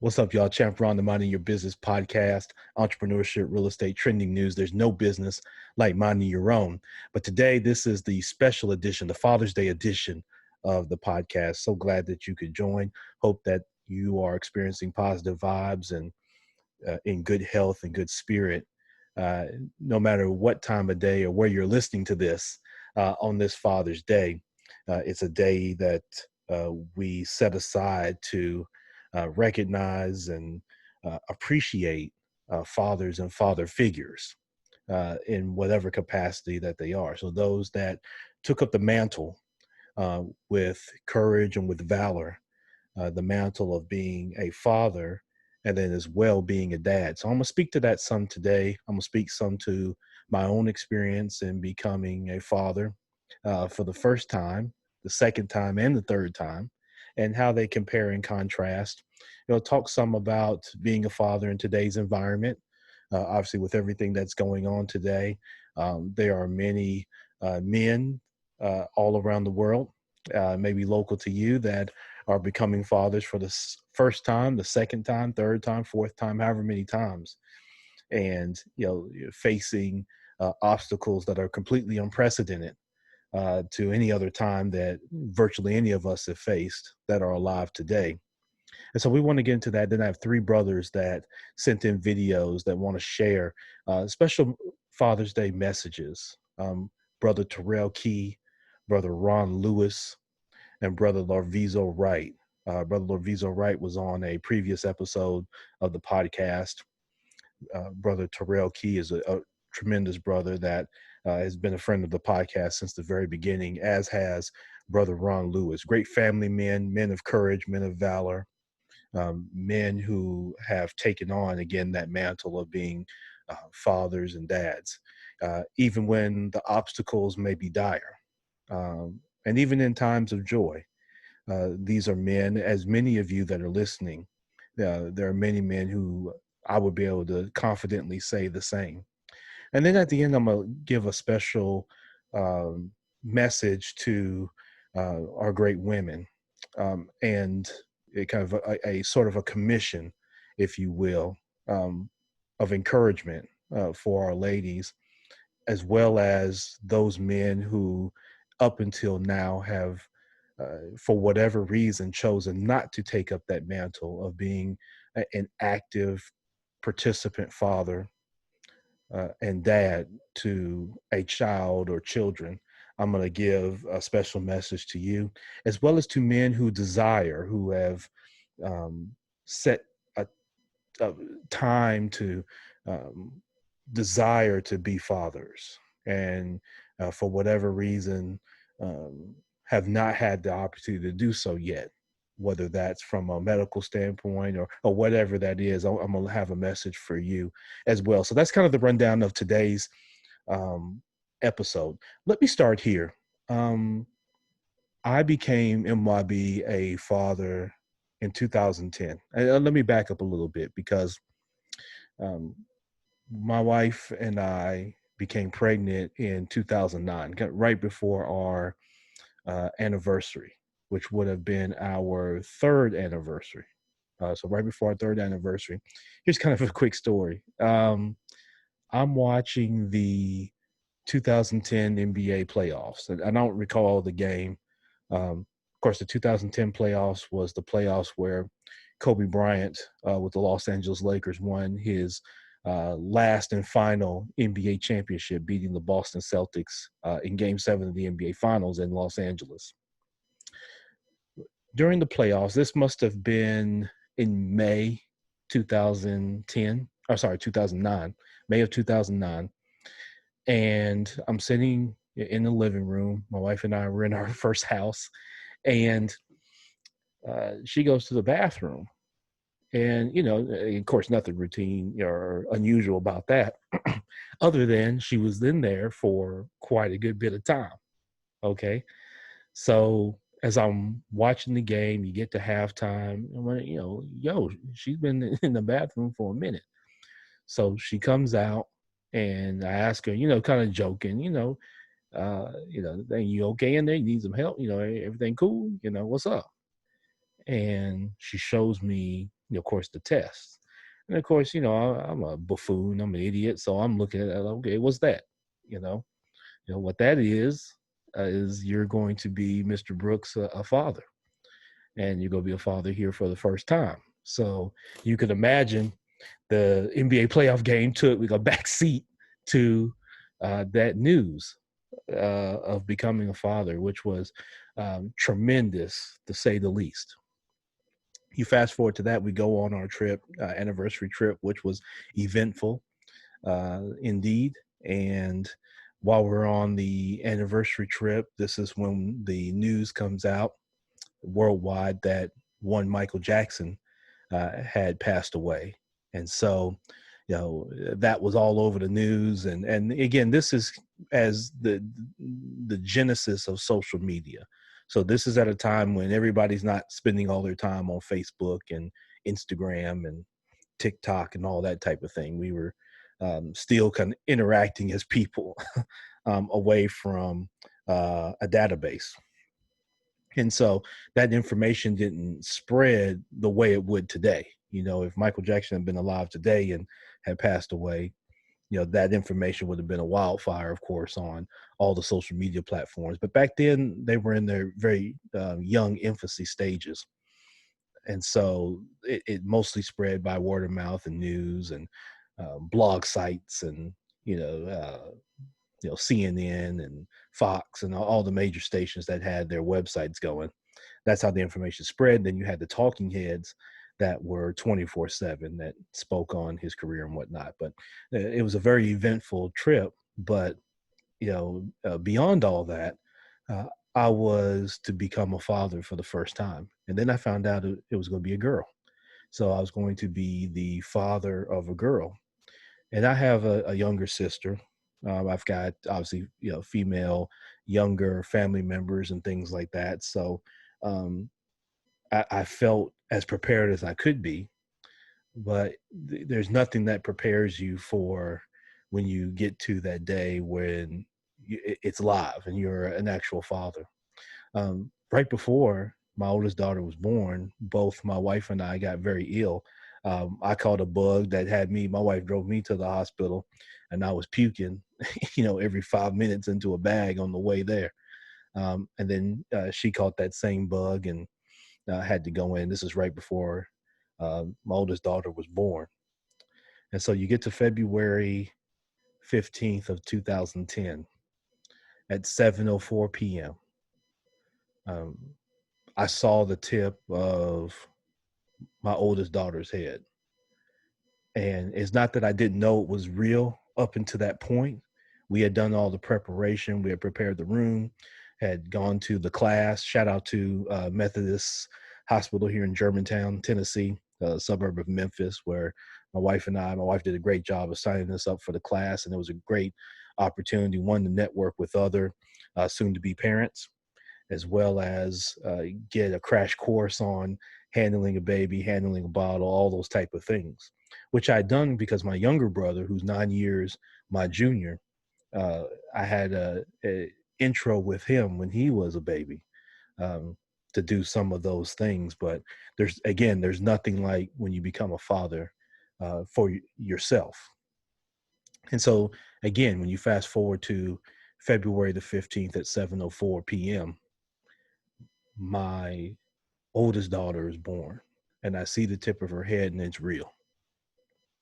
What's up, y'all? Champ Ron, the Minding Your Business podcast, entrepreneurship, real estate, trending news. There's no business like minding your own. But today, this is the special edition, the Father's Day edition of the podcast. So glad that you could join. Hope that you are experiencing positive vibes and in good health and good spirit, uh, no matter what time of day or where you're listening to this on this Father's Day. It's a day that we set aside to recognize and appreciate fathers and father figures in whatever capacity that they are. So those that took up the mantle with courage and with valor, the mantle of being a father, and then as well being a dad. So I'm going to speak to that some today. I'm going to speak some to my own experience in becoming a father for the first time, the second time, and the third time, and how they compare and contrast. Talk some about being a father in today's environment. Obviously, with everything that's going on today, there are many men all around the world, maybe local to you, that are becoming fathers for the first time, the second time, third time, fourth time, however many times, and facing obstacles that are completely unprecedented to any other time that virtually any of us have faced that are alive today. And so we want to get into that. Then I have three brothers that sent in videos that want to share special Father's Day messages. Brother Terel Key, brother Ron Lewis, and brother Larvizo Wright. Brother Larvizo Wright was on a previous episode of the podcast. Brother Terel Key is a tremendous brother that has been a friend of the podcast since the very beginning, as has brother Ron Lewis. Great family men, men of courage, men of valor, men who have taken on, again, that mantle of being fathers and dads, even when the obstacles may be dire. And even in times of joy. These are men, as many of you that are listening, there are many men who I would be able to confidently say the same. And then at the end, I'm going to give a special message to our great women, and a kind of a sort of a commission, if you will, of encouragement for our ladies, as well as those men who up until now have for whatever reason, chosen not to take up that mantle of being an active participant father and dad to a child or children. I'm going to give a special message to you, as well as to men who desire, who have set a time to um, desire to be fathers, and for whatever reason, um, have not had the opportunity to do so yet, whether that's from a medical standpoint or whatever that is. I'm going to have a message for you as well. So that's kind of the rundown of today's episode. Let me start here. I became MYB a father in 2010. And let me back up a little bit, because um, my wife and I became pregnant in 2009, right before our anniversary, which would have been our third anniversary. So right before our third anniversary. Here's kind of a quick story. I'm watching the 2010 NBA playoffs, and I don't recall the game. Of course, the 2010 playoffs was the playoffs where Kobe Bryant with the Los Angeles Lakers won his last and final NBA championship, beating the Boston Celtics in Game 7 of the NBA Finals in Los Angeles. During the playoffs, this must have been in May 2010, or sorry, 2009, May of 2009. And I'm sitting in the living room. My wife and I were in our first house, and she goes to the bathroom. And, of course, nothing routine or unusual about that, other than she was in there for quite a good bit of time. Okay. So as I'm watching the game, you get to halftime, I'm like, she's been in the bathroom for a minute. So she comes out, and I ask her, kind of joking, you okay in there? You need some help? Everything cool? What's up? And she shows me of course, the tests. And of course, I'm a buffoon, I'm an idiot, so I'm looking at, okay, what's that? You know, what that is you're going to be Mr. Brooks, a father, and you're going to be a father here for the first time. So you could imagine the NBA playoff game took a back seat to that news of becoming a father, which was tremendous to say the least. You fast forward to that, we go on our trip, anniversary trip, which was eventful indeed. And while we're on the anniversary trip, this is when the news comes out worldwide that one Michael Jackson had passed away. And so, that was all over the news. And again, this is as the genesis of social media. So this is at a time when everybody's not spending all their time on Facebook and Instagram and TikTok and all that type of thing. We were still kind of interacting as people away from a database. And so that information didn't spread the way it would today. If Michael Jackson had been alive today and had passed away, that information would have been a wildfire, of course, on all the social media platforms. But back then, they were in their very young infancy stages. And so it mostly spread by word of mouth and news and blog sites and, CNN and Fox and all the major stations that had their websites going. That's how the information spread. Then you had the talking heads that were 24/7 that spoke on his career and whatnot. But it was a very eventful trip. But, beyond all that, uh, I was to become a father for the first time. And then I found out it was going to be a girl. So I was going to be the father of a girl. And I have a younger sister. I've got obviously, female, younger family members and things like that. So um, I felt as prepared as I could be, but there's nothing that prepares you for when you get to that day when it's live and you're an actual father. Right before my oldest daughter was born, both my wife and I got very ill. I caught a bug that had me, my wife drove me to the hospital, and I was puking, every 5 minutes into a bag on the way there. And then she caught that same bug and had to go in. This is right before my oldest daughter was born. And so you get to February 15th of 2010 at 7:04 p.m. Um, I saw the tip of my oldest daughter's head. And it's not that I didn't know it was real up until that point. We had done all the preparation. We had prepared the room, had gone to the class. Shout out to Methodist Hospital here in Germantown, Tennessee, a suburb of Memphis, where my wife did a great job of signing us up for the class. And it was a great opportunity, one, to network with other soon-to-be parents, as well as get a crash course on handling a baby, handling a bottle, all those type of things, which I'd done because my younger brother, who's 9 years my junior, uh, I had a intro with him when he was a baby um, to do some of those things. But there's nothing like when you become a father for yourself. And so again, when you fast forward to February the 15th at 7:04 p.m., my oldest daughter is born, and I see the tip of her head and it's real.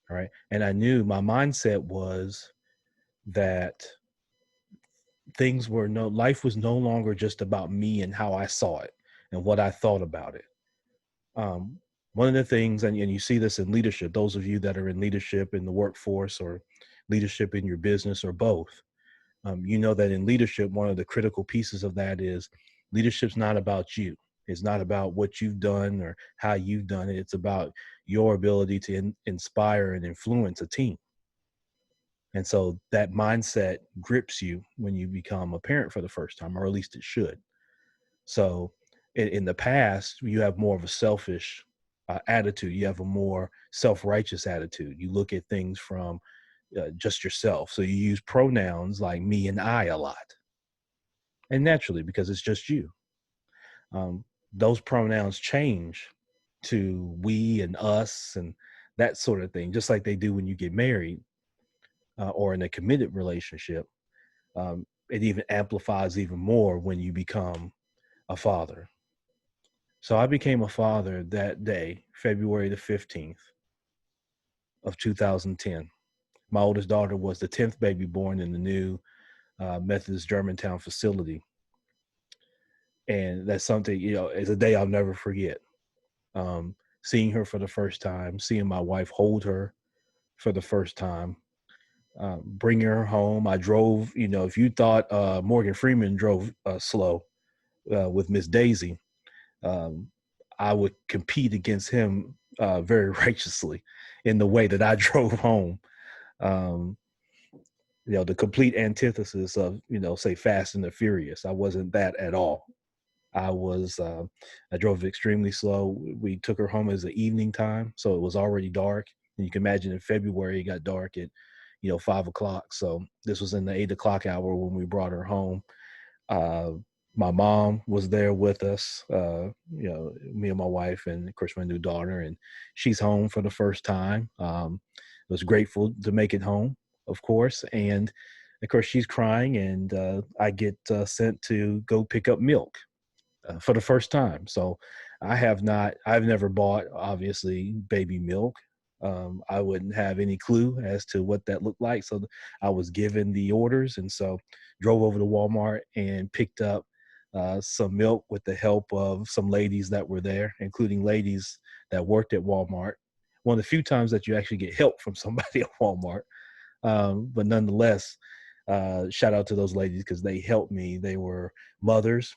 All right. And I knew my mindset was that life was no longer just about me and how I saw it and what I thought about it. Um, One of the things, and you see this in leadership, those of you that are in leadership in the workforce or leadership in your business or both, you know that in leadership, one of the critical pieces of that is leadership's not about you. It's not about what you've done or how you've done it. It's about your ability to inspire and influence a team. And so that mindset grips you when you become a parent for the first time, or at least it should. So in the past, you have more of a selfish attitude. You have a more self-righteous attitude. You look at things from just yourself. So you use pronouns like me and I a lot. And naturally, because it's just you. Those pronouns change to we and us and that sort of thing, just like they do when you get married or in a committed relationship. It even amplifies even more when you become a father. So I became a father that day, February the 15th of 2010. My oldest daughter was the 10th baby born in the new Methodist Germantown facility. And that's something, it's a day I'll never forget. Seeing her for the first time, seeing my wife hold her for the first time, bringing her home. I drove, if you thought Morgan Freeman drove slow with Miss Daisy, um, I would compete against him very righteously in the way that I drove home. Um, the complete antithesis of, say, Fast and the Furious. I wasn't that at all. I was, I drove extremely slow. We took her home as the evening time, so it was already dark. And you can imagine in February, it got dark at, 5 o'clock. So this was in the 8 o'clock hour when we brought her home. Uh, my mom was there with us, me and my wife, and of course my new daughter, and she's home for the first time. Was grateful to make it home, of course, and of course she's crying, and I get sent to go pick up milk for the first time. So I've never bought, obviously, baby milk. I wouldn't have any clue as to what that looked like. So I was given the orders, and so drove over to Walmart and picked up some milk with the help of some ladies that were there, including ladies that worked at Walmart. One of the few times that you actually get help from somebody at Walmart. But nonetheless, shout out to those ladies because they helped me. They were mothers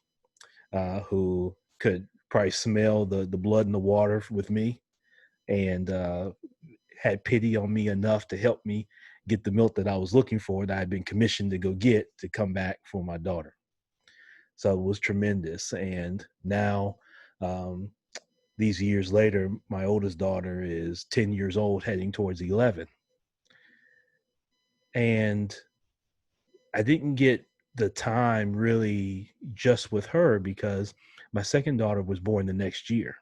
who could probably smell the blood in the water with me, and had pity on me enough to help me get the milk that I was looking for, that I'd been commissioned to go get to come back for my daughter. So it was tremendous. And now, um, these years later, my oldest daughter is 10 years old, heading towards 11. And I didn't get the time really just with her because my second daughter was born the next year,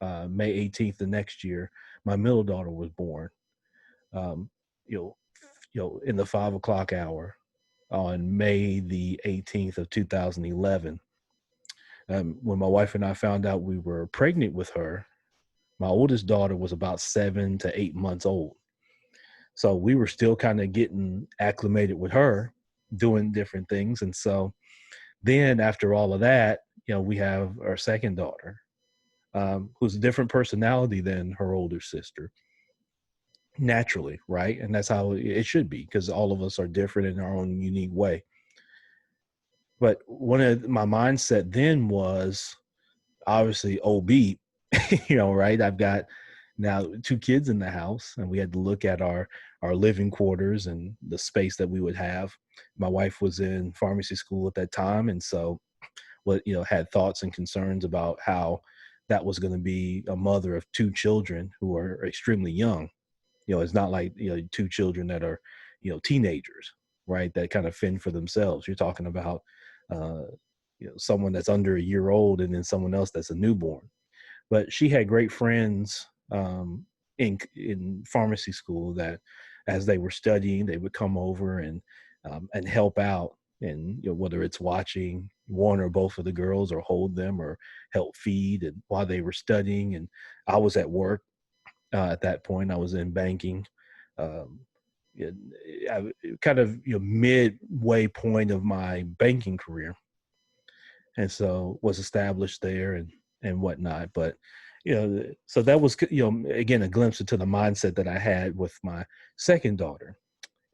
May 18th the next year. My middle daughter was born, um, you know, in the 5 o'clock hour on May the 18th of 2011. When my wife and I found out we were pregnant with her, my oldest daughter was about 7 to 8 months old. So we were still kind of getting acclimated with her, doing different things. And so then after all of that, we have our second daughter, who's a different personality than her older sister, naturally, right? And that's how it should be, because all of us are different in our own unique way. But one of my mindset then was obviously OB, right? I've got now two kids in the house, and we had to look at our living quarters and the space that we would have. My wife was in pharmacy school at that time, and so had thoughts and concerns about how that was going to be a mother of two children who are extremely young. It's not like two children that are teenagers, right, that kind of fend for themselves. You're talking about uh, someone that's under a year old, and then someone else that's a newborn. But she had great friends in pharmacy school that, as they were studying, they would come over and help out, and whether it's watching one or both of the girls, or hold them, or help feed, and while they were studying. And I was at work at that point. I was in banking. Um, I, kind of midway point of my banking career, and so was established there and whatnot. But so that was again a glimpse into the mindset that I had with my second daughter.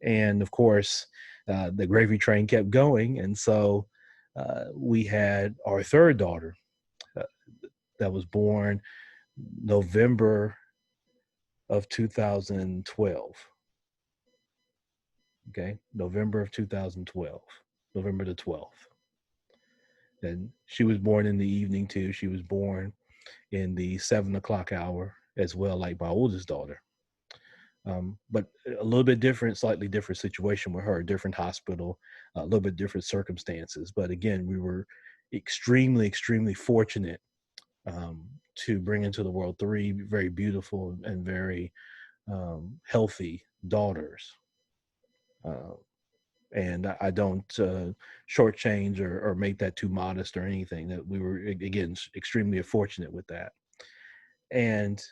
And of course, the gravy train kept going, and so we had our third daughter uh, that was born November of 2012. Okay, November of 2012, November the 12th. And she was born in the evening too. She was born in the 7 o'clock hour as well, like my oldest daughter. But a little bit different, slightly different situation with her, different hospital, a little bit different circumstances. But again, we were extremely, extremely fortunate to bring into the world three very beautiful and very healthy daughters. Uh, and I don't shortchange or make that too modest or anything. That we were, again, extremely fortunate with that. And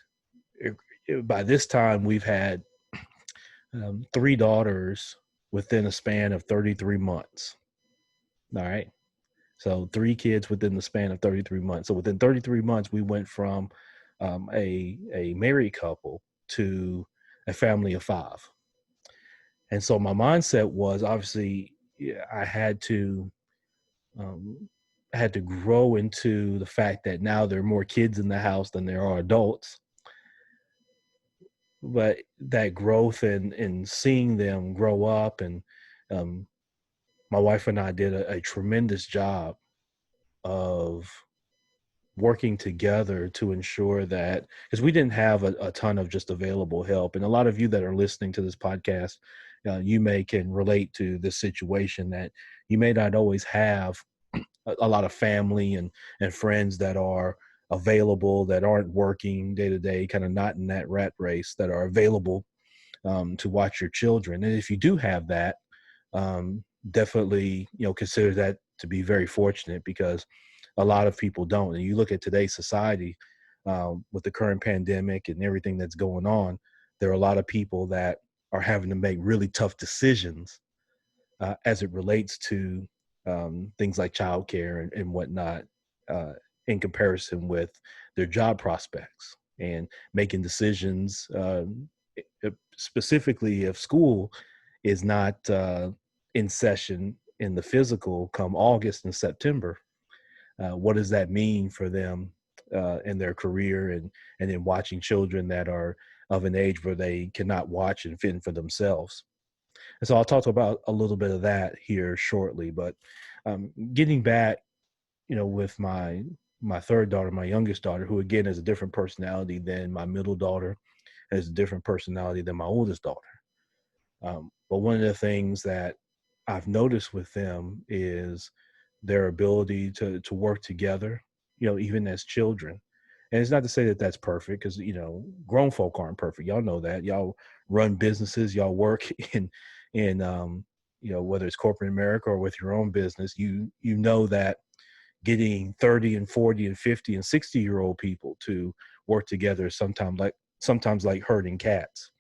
by this time, we've had three daughters within a span of 33 months. All right. So three kids within the span of 33 months. So within 33 months, we went from a married couple to a family of five. And so my mindset was, obviously, yeah, um, I had to grow into the fact that now there are more kids in the house than there are adults. But that growth and seeing them grow up, and um, my wife and I did a tremendous job of working together to ensure that, because we didn't have a ton of just available help. And a lot of you that are listening to this podcast, you may can relate to this situation, that you may not always have a lot of family and friends that are available, that aren't working day to day, kind of not in that rat race, that are available to watch your children. And if you do have that, definitely, consider that to be very fortunate, because a lot of people don't. And you look at today's society, with the current pandemic and everything that's going on, there are a lot of people that are having to make really tough decisions as it relates to things like childcare and whatnot, uh, in comparison with their job prospects, and making decisions, specifically if school is not in session in the physical come August and September. What does that mean for them in their career, and then watching children that are of an age where they cannot watch and fend for themselves? And so I'll talk about a little bit of that here shortly. But getting back, with my third daughter, my youngest daughter, who again is a different personality than my middle daughter, has a different personality than my oldest daughter. But one of the things that I've noticed with them is their ability to work together, even as children. And it's not to say that that's perfect, because, grown folk aren't perfect. Y'all know that. Y'all run businesses, y'all work in whether it's corporate America or with your own business, you know that getting 30 and 40 and 50 and 60-year-old people to work together is sometimes like herding cats.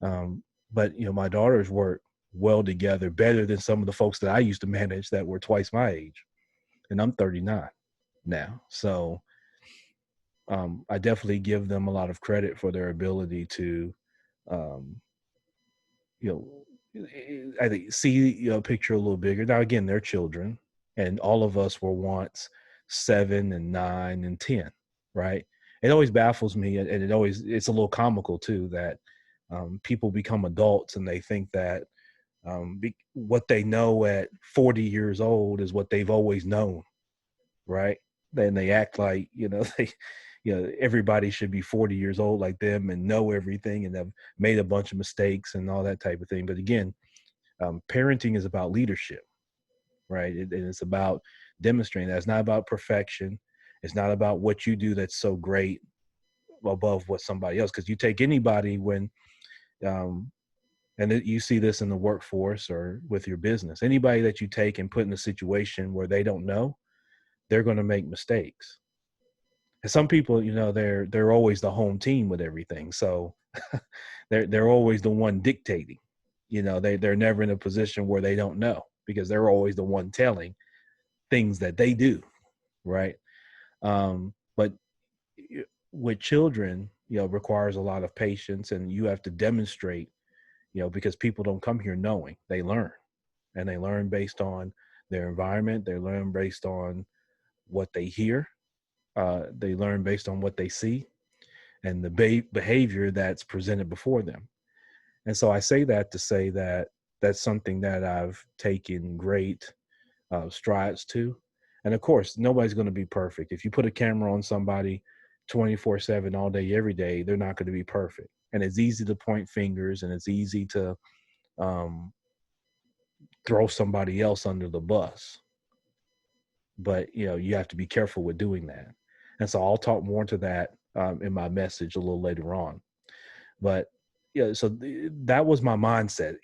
But my daughters work well together, better than some of the folks that I used to manage that were twice my age, and I'm 39 now. So I definitely give them a lot of credit for their ability to, um, you know, I think see a picture a little bigger. Now again, they're children, and all of us were once 7 and 9 and 10, right? It always baffles me, and it's a little comical too, that people become adults and they think that what they know at 40 years old is what they've always known, right? Then they act like, everybody should be 40 years old like them and know everything and have made a bunch of mistakes and all that type of thing. But again, parenting is about leadership, right? And it's about demonstrating that. It's not about perfection. It's not about what you do that's so great above what somebody else. Because you take anybody um, you see this in the workforce or with your business, anybody that you take and put in a situation where they don't know, they're going to make mistakes. And some people, they're always the home team with everything. So they're always the one dictating. They're never in a position where they don't know, because they're always the one telling things that they do, right? But with children, requires a lot of patience, and you have to demonstrate, because people don't come here knowing. They learn, and they learn based on their environment. They learn based on what they hear. They learn based on what they see, and the behavior that's presented before them. And so I say that to say that that's something that I've taken great strides to. And of course, nobody's going to be perfect. If you put a camera on somebody 24/7 all day, every day, they're not going to be perfect. And it's easy to point fingers, and it's easy to um, throw somebody else under the bus. But, you have to be careful with doing that. And so I'll talk more to that in my message a little later on. But yeah, so that was my mindset,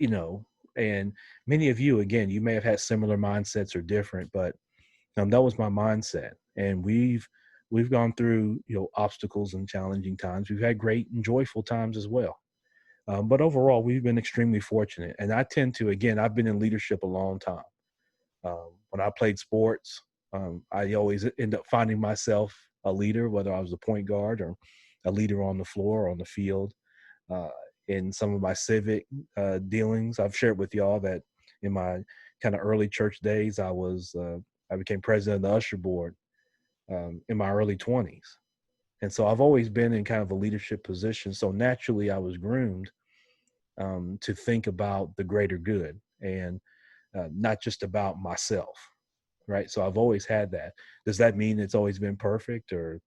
and many of you, again, you may have had similar mindsets or different, but that was my mindset. And we've gone through, obstacles and challenging times. We've had great and joyful times as well. But overall, we've been extremely fortunate. And I tend to, again, I've been in leadership a long time. When I played sports, I always end up finding myself a leader, whether I was a point guard or a leader on the floor or on the field. Uh, in some of my civic dealings, I've shared with y'all that in my kind of early church days, I became president of the usher board in my early 20s. And so I've always been in kind of a leadership position. So naturally, I was groomed to think about the greater good and not just about myself, right? So I've always had that. Does that mean it's always been perfect or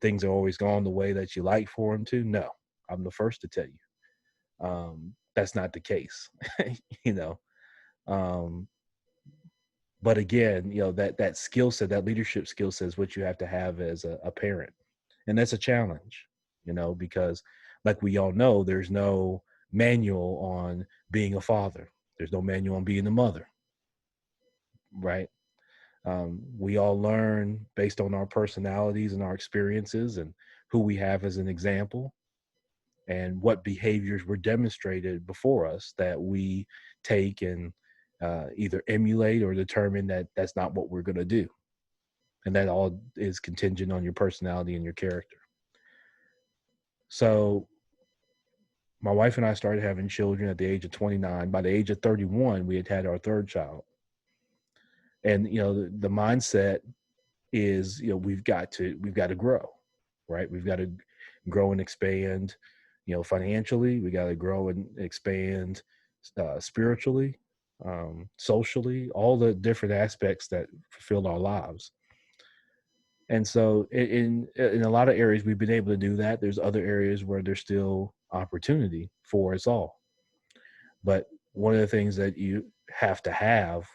things are always gone the way that you like for them to? No, I'm the first to tell you. That's not the case, you know. Um, but again, that skill set, that leadership skill set is what you have to have as a parent. And that's a challenge, because like we all know, there's no manual on being a father. There's no manual on being a mother, right? We all learn based on our personalities and our experiences and who we have as an example and what behaviors were demonstrated before us that we take and either emulate or determine that that's not what we're going to do. And that all is contingent on your personality and your character. So my wife and I started having children at the age of 29. By the age of 31, we had our third child. And, the mindset is, we've got to grow, right? We've got to grow and expand, financially. We got to grow and expand spiritually, socially, all the different aspects that fulfill our lives. And so in a lot of areas, we've been able to do that. There's other areas where there's still opportunity for us all. But one of the things that you have to have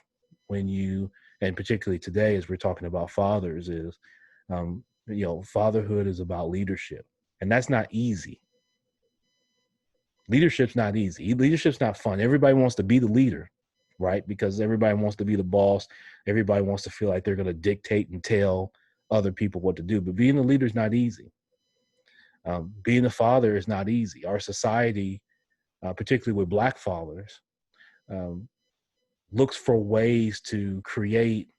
when you, and particularly today, as we're talking about fathers, is, fatherhood is about leadership. And that's not easy. Leadership's not easy. Leadership's not fun. Everybody wants to be the leader, right? Because everybody wants to be the boss. Everybody wants to feel like they're going to dictate and tell other people what to do. But being a leader is not easy. Being a father is not easy. Our society, particularly with Black fathers, um, looks for ways to create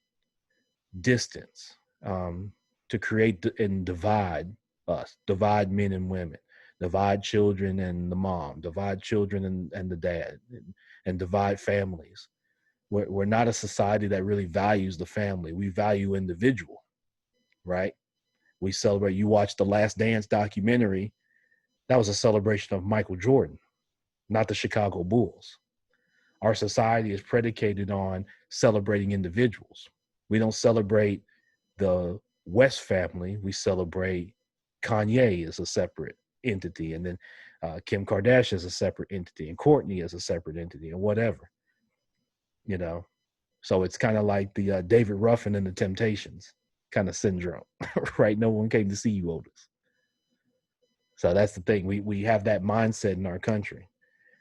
distance, to create and divide us, divide men and women, divide children and the mom, divide children and the dad, and divide families. We're not a society that really values the family. We value individual, right? We celebrate. You watch the Last Dance documentary. That was a celebration of Michael Jordan, not the Chicago Bulls. Our society is predicated on celebrating individuals. We don't celebrate the West family. We celebrate Kanye as a separate entity, and then Kim Kardashian is a separate entity, and Courtney is a separate entity, and whatever, So it's kind of like the David Ruffin and the Temptations kind of syndrome, right? No one came to see you, Otis. So that's the thing. We have that mindset in our country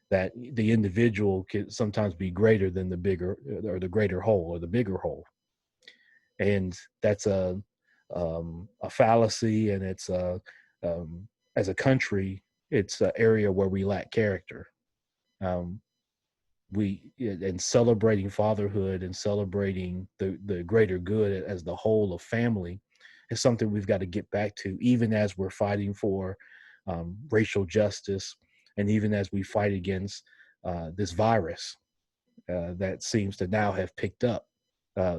that the individual can sometimes be greater than the bigger or the greater whole or the bigger whole. And that's a fallacy. And it's as a country, it's an area where we lack character. In celebrating fatherhood and celebrating the greater good as the whole of family is something we've got to get back to, even as we're fighting for racial justice, and even as we fight against this virus that seems to now have picked up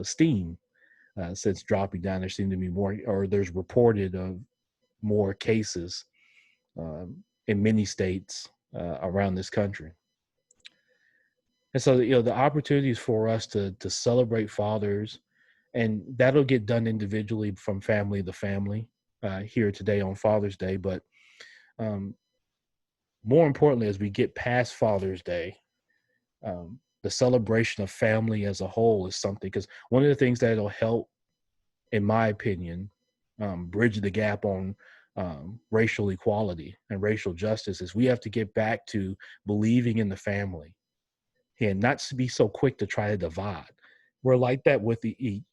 steam since dropping down. There seem to be more, or there's reported of more cases in many states around this country. And so, the opportunities for us to celebrate fathers, and that'll get done individually from family to family here today on Father's Day. But more importantly, as we get past Father's Day, the celebration of family as a whole is something, because one of the things that'll help, in my opinion, bridge the gap on racial equality and racial justice is we have to get back to believing in the family and not to be so quick to try to divide. We're like that with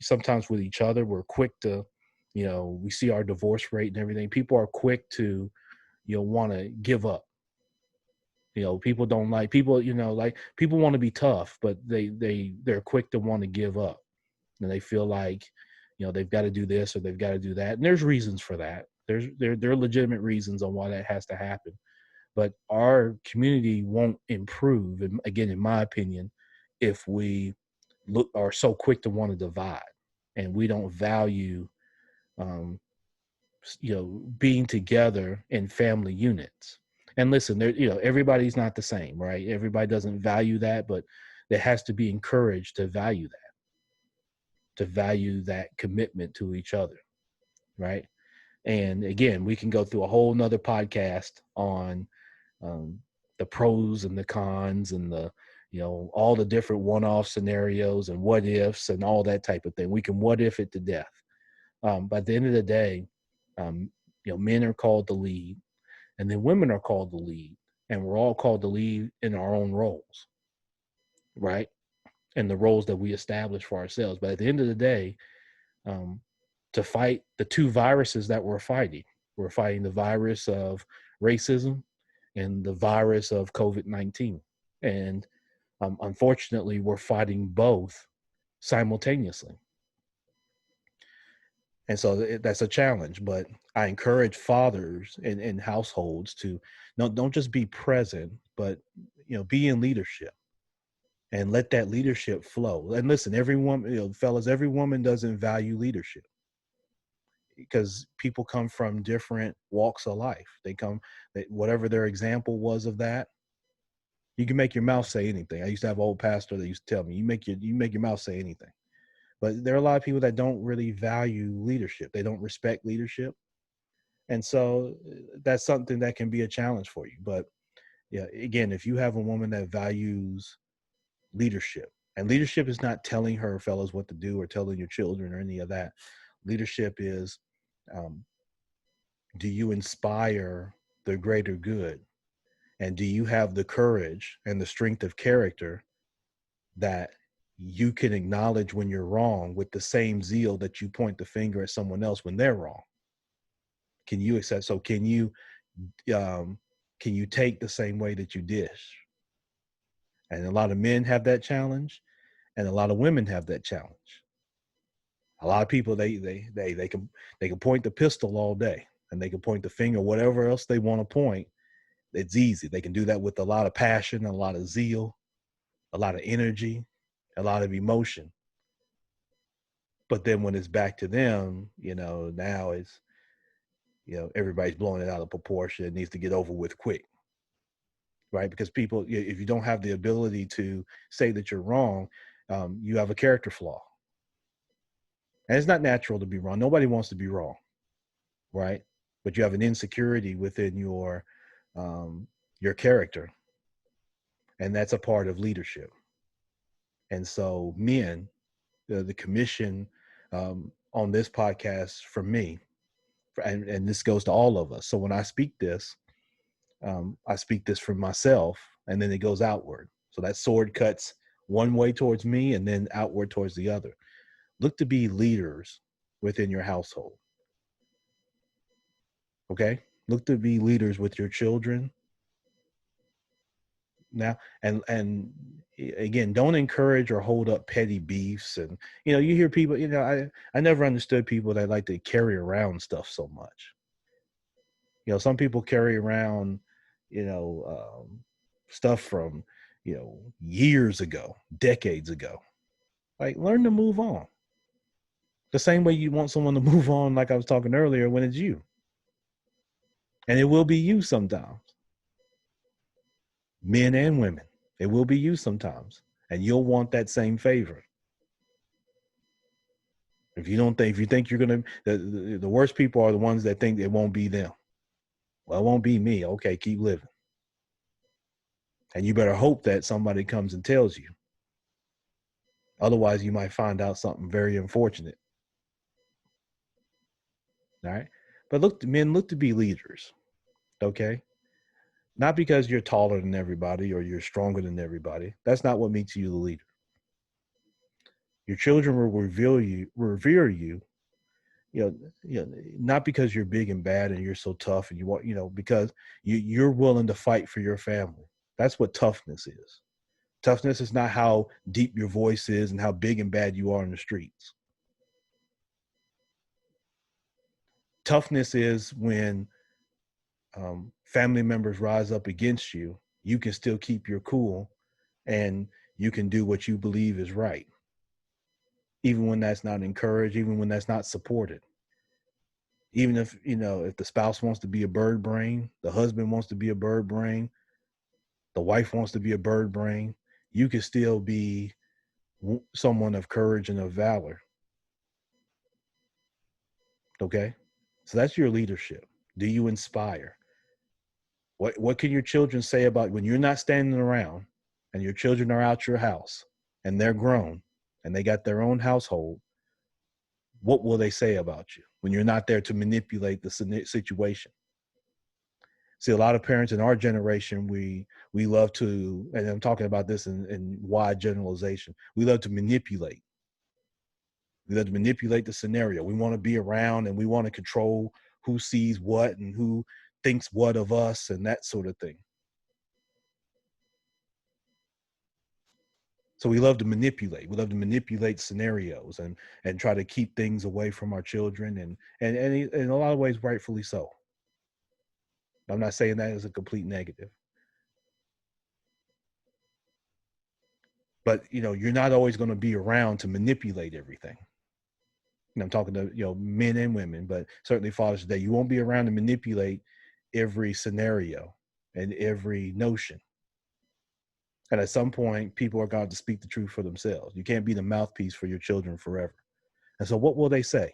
sometimes with each other. We're quick to, we see our divorce rate and everything. People are quick to, want to give up. People don't like people, like people want to be tough, but they're quick to want to give up. And they feel like, they've got to do this or they've got to do that. And there's reasons for that. There are legitimate reasons on why that has to happen. But our community won't improve, and again, in my opinion, if we are so quick to want to divide and we don't value, being together in family units. And listen, there, everybody's not the same, right? Everybody doesn't value that, but there has to be encouraged to value that commitment to each other, right? And again, we can go through a whole nother podcast on the pros and the cons and the, all the different one-off scenarios and what ifs and all that type of thing. We can what if it to death. But at the end of the day, men are called to lead, and then women are called to lead, and we're all called to lead in our own roles, right? And the roles that we establish for ourselves. But at the end of the day, to fight the two viruses that we're fighting the virus of racism and the virus of COVID-19. And unfortunately, we're fighting both simultaneously. And so that's a challenge, but I encourage fathers in households to don't just be present, but be in leadership and let that leadership flow. And listen, every woman, fellas, every woman doesn't value leadership because people come from different walks of life. Whatever their example was of that. You can make your mouth say anything. I used to have an old pastor that used to tell me, you make your mouth say anything. But there are a lot of people that don't really value leadership. They don't respect leadership. And so that's something that can be a challenge for you. But yeah, again, if you have a woman that values leadership, and leadership is not telling her fellas what to do or telling your children or any of that. Leadership is, do you inspire the greater good? And do you have the courage and the strength of character that you can acknowledge when you're wrong with the same zeal that you point the finger at someone else when they're wrong? Can you accept? So can you take the same way that you dish? And a lot of men have that challenge, and a lot of women have that challenge. A lot of people they can point the pistol all day, and they can point the finger whatever else they want to point. It's easy. They can do that with a lot of passion, a lot of zeal, a lot of energy, a lot of emotion. But then when it's back to them, now it's, everybody's blowing it out of proportion. It needs to get over with quick, right? Because people, if you don't have the ability to say that you're wrong, you have a character flaw. And it's not natural to be wrong. Nobody wants to be wrong, right? But you have an insecurity within your character. And that's a part of leadership. And so men, the commission on this podcast from me, and this goes to all of us. So when I speak this from myself, and then it goes outward. So that sword cuts one way towards me and then outward towards the other. Look to be leaders within your household. Okay? Look to be leaders with your children. Now, and again, don't encourage or hold up petty beefs. And you hear people, I never understood people that like to carry around stuff so much. Some people carry around stuff from years ago, decades ago. Like, learn to move on the same way you want someone to move on, like I was talking earlier, when it's you. And it will be you sometimes. Men and women, it will be you sometimes, and you'll want that same favor. If you think you're gonna, the worst people are the ones that think it won't be them. Well, it won't be me. Okay, keep living. And you better hope that somebody comes and tells you. Otherwise, you might find out something very unfortunate. All right. But men look to be leaders. Okay. Not because you're taller than everybody or you're stronger than everybody. That's not what makes you the leader. Your children will revere you, not because you're big and bad and you're so tough and you want, because you're willing to fight for your family. That's what toughness is. Toughness is not how deep your voice is and how big and bad you are in the streets. Toughness is when family members rise up against you, you can still keep your cool and you can do what you believe is right, even when that's not encouraged, even when that's not supported. Even if, if the spouse wants to be a bird brain, the husband wants to be a bird brain, the wife wants to be a bird brain, you can still be someone of courage and of valor. Okay. So that's your leadership. Do you inspire? What can your children say about when you're not standing around and your children are out your house and they're grown and they got their own household? What will they say about you when you're not there to manipulate the situation? See, a lot of parents in our generation, we love to, and I'm talking about this in wide generalization, we love to manipulate. We love to manipulate the scenario. We want to be around and we want to control who sees what and who thinks what of us and that sort of thing. So we love to manipulate. We love to manipulate scenarios and try to keep things away from our children and in a lot of ways, rightfully so. I'm not saying that as a complete negative, but you're not always going to be around to manipulate everything. I'm talking to men and women, but certainly fathers today. You won't be around to manipulate every scenario and every notion. And at some point, people are going to speak the truth for themselves. You can't be the mouthpiece for your children forever. And so, what will they say?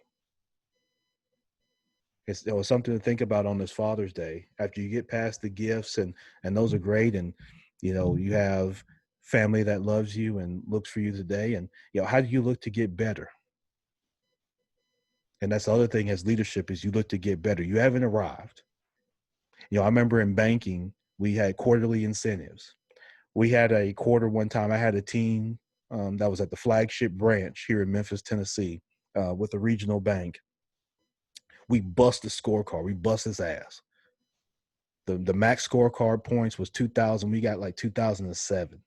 It was something to think about on this Father's Day. After you get past the gifts, and those are great, and you have family that loves you and looks for you today, and how do you look to get better? And that's the other thing as leadership is you look to get better. You haven't arrived. I remember in banking we had quarterly incentives. We had a quarter one time. I had a team that was at the flagship branch here in Memphis, Tennessee, with a regional bank. We bust the scorecard. We bust his ass. The max scorecard points was 2,000. We got like 2007.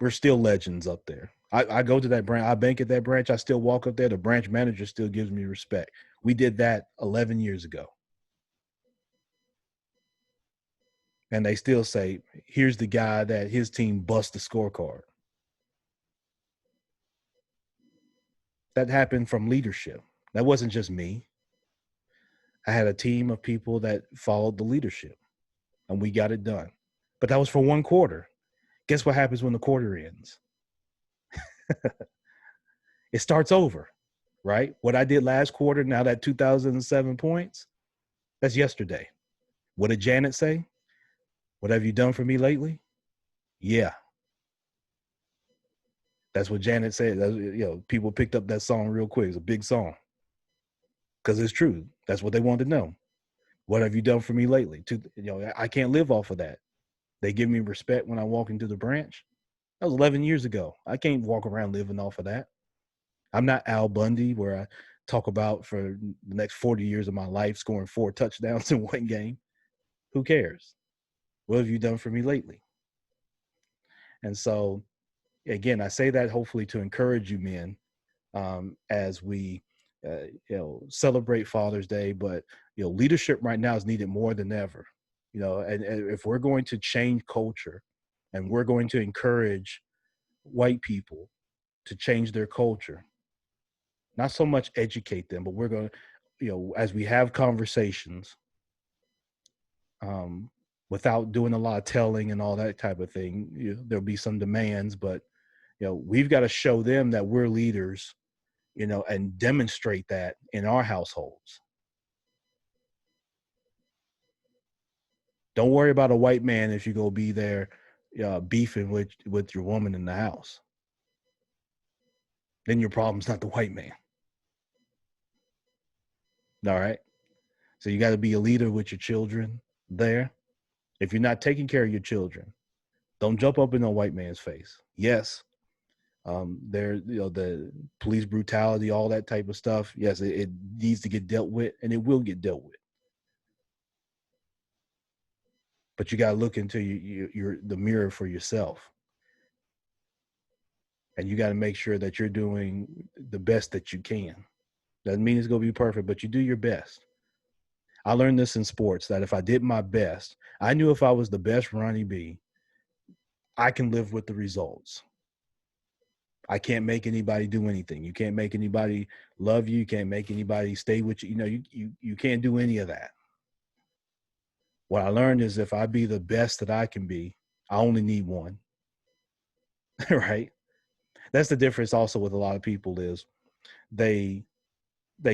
We're still legends up there. I go to that branch. I bank at that branch. I still walk up there. The branch manager still gives me respect. We did that 11 years ago. And they still say, here's the guy that his team bust the scorecard. That happened from leadership. That wasn't just me. I had a team of people that followed the leadership and we got it done. But that was for one quarter. Guess what happens when the quarter ends? It starts over, right? What I did last quarter, now that 2007 points, that's yesterday. What did Janet say? What have you done for me lately? Yeah. That's what Janet said. People picked up that song real quick. It's a big song. Because it's true. That's what they want to know. What have you done for me lately? I can't live off of that. They give me respect when I walk into the branch. That was 11 years ago. I can't walk around living off of that. I'm not Al Bundy, where I talk about for the next 40 years of my life scoring 4 touchdowns in one game. Who cares? What have you done for me lately? And so, again, I say that hopefully to encourage you men as we, celebrate Father's Day. But leadership right now is needed more than ever. And if we're going to change culture, and we're going to encourage white people to change their culture, not so much educate them, but we're going to, as we have conversations, without doing a lot of telling and all that type of thing, there'll be some demands, but we've got to show them that we're leaders, and demonstrate that in our households. Don't worry about a white man if you go be there beefing with your woman in the house. Then your problem's not the white man. All right. So you got to be a leader with your children there. If you're not taking care of your children, don't jump up in a white man's face. Yes, there, the police brutality, all that type of stuff. Yes, it needs to get dealt with, and it will get dealt with. But you got to look into the mirror for yourself, and you got to make sure that you're doing the best that you can. Doesn't mean it's going to be perfect, but you do your best. I learned this in sports, that if I did my best, I knew if I was the best Ronnie B, I can live with the results. I can't make anybody do anything. You can't make anybody love you. You can't make anybody stay with you. You know, you can't do any of that. What I learned is if I be the best that I can be, I only need one. Right? That's the difference also with a lot of people is they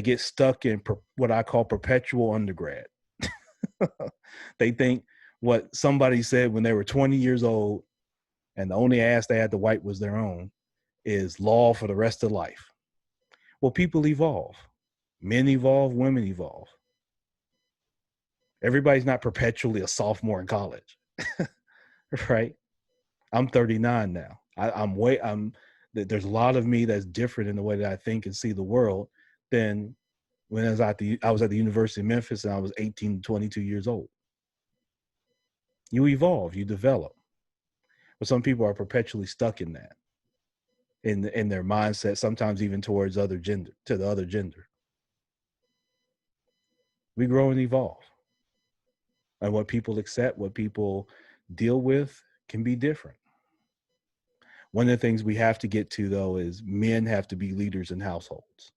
get stuck in what I call perpetual undergrad. They think what somebody said when they were 20 years old and the only ass they had to wipe was their own is law for the rest of life. Well, people evolve. Men evolve, women evolve. Everybody's not perpetually a sophomore in college. Right? I'm 39 now. There's a lot of me that's different in the way that I think and see the world than when I was at the University of Memphis and I was 18, 22 years old. You evolve, you develop. But some people are perpetually stuck in that, in their mindset, sometimes even towards the other gender. We grow and evolve. And what people accept, what people deal with can be different. One of the things we have to get to, though, is men have to be leaders in households.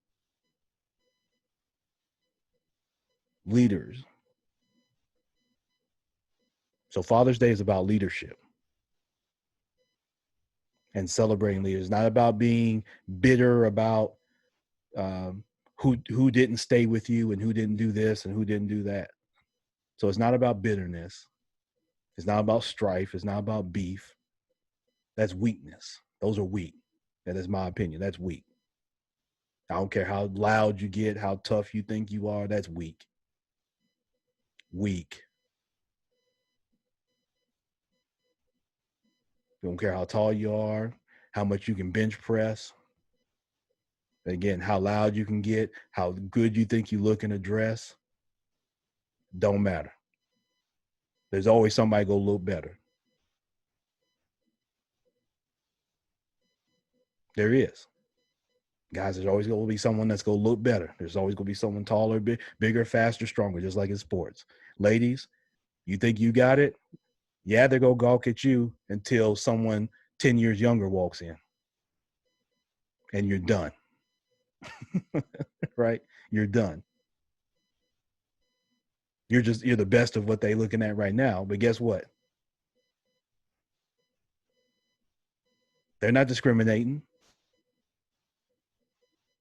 Leaders. So Father's Day is about leadership and celebrating leaders. It's not about being bitter about who didn't stay with you and who didn't do this and who didn't do that. So it's not about bitterness. It's not about strife. It's not about beef. That's weakness. Those are weak. That is my opinion. That's weak. I don't care how loud you get, how tough you think you are. That's weak. Weak. You don't care how tall you are, how much you can bench press. Again, how loud you can get, how good you think you look in a dress. Don't matter. There's always somebody go look better. There is. Guys, there's always going to be someone that's going to look better. There's always going to be someone taller, bigger, faster, stronger, just like in sports. Ladies, you think you got it? Yeah, they're going to gawk at you until someone 10 years younger walks in. And you're done. Right? You're done. You're the best of what they're looking at right now. But guess what? They're not discriminating.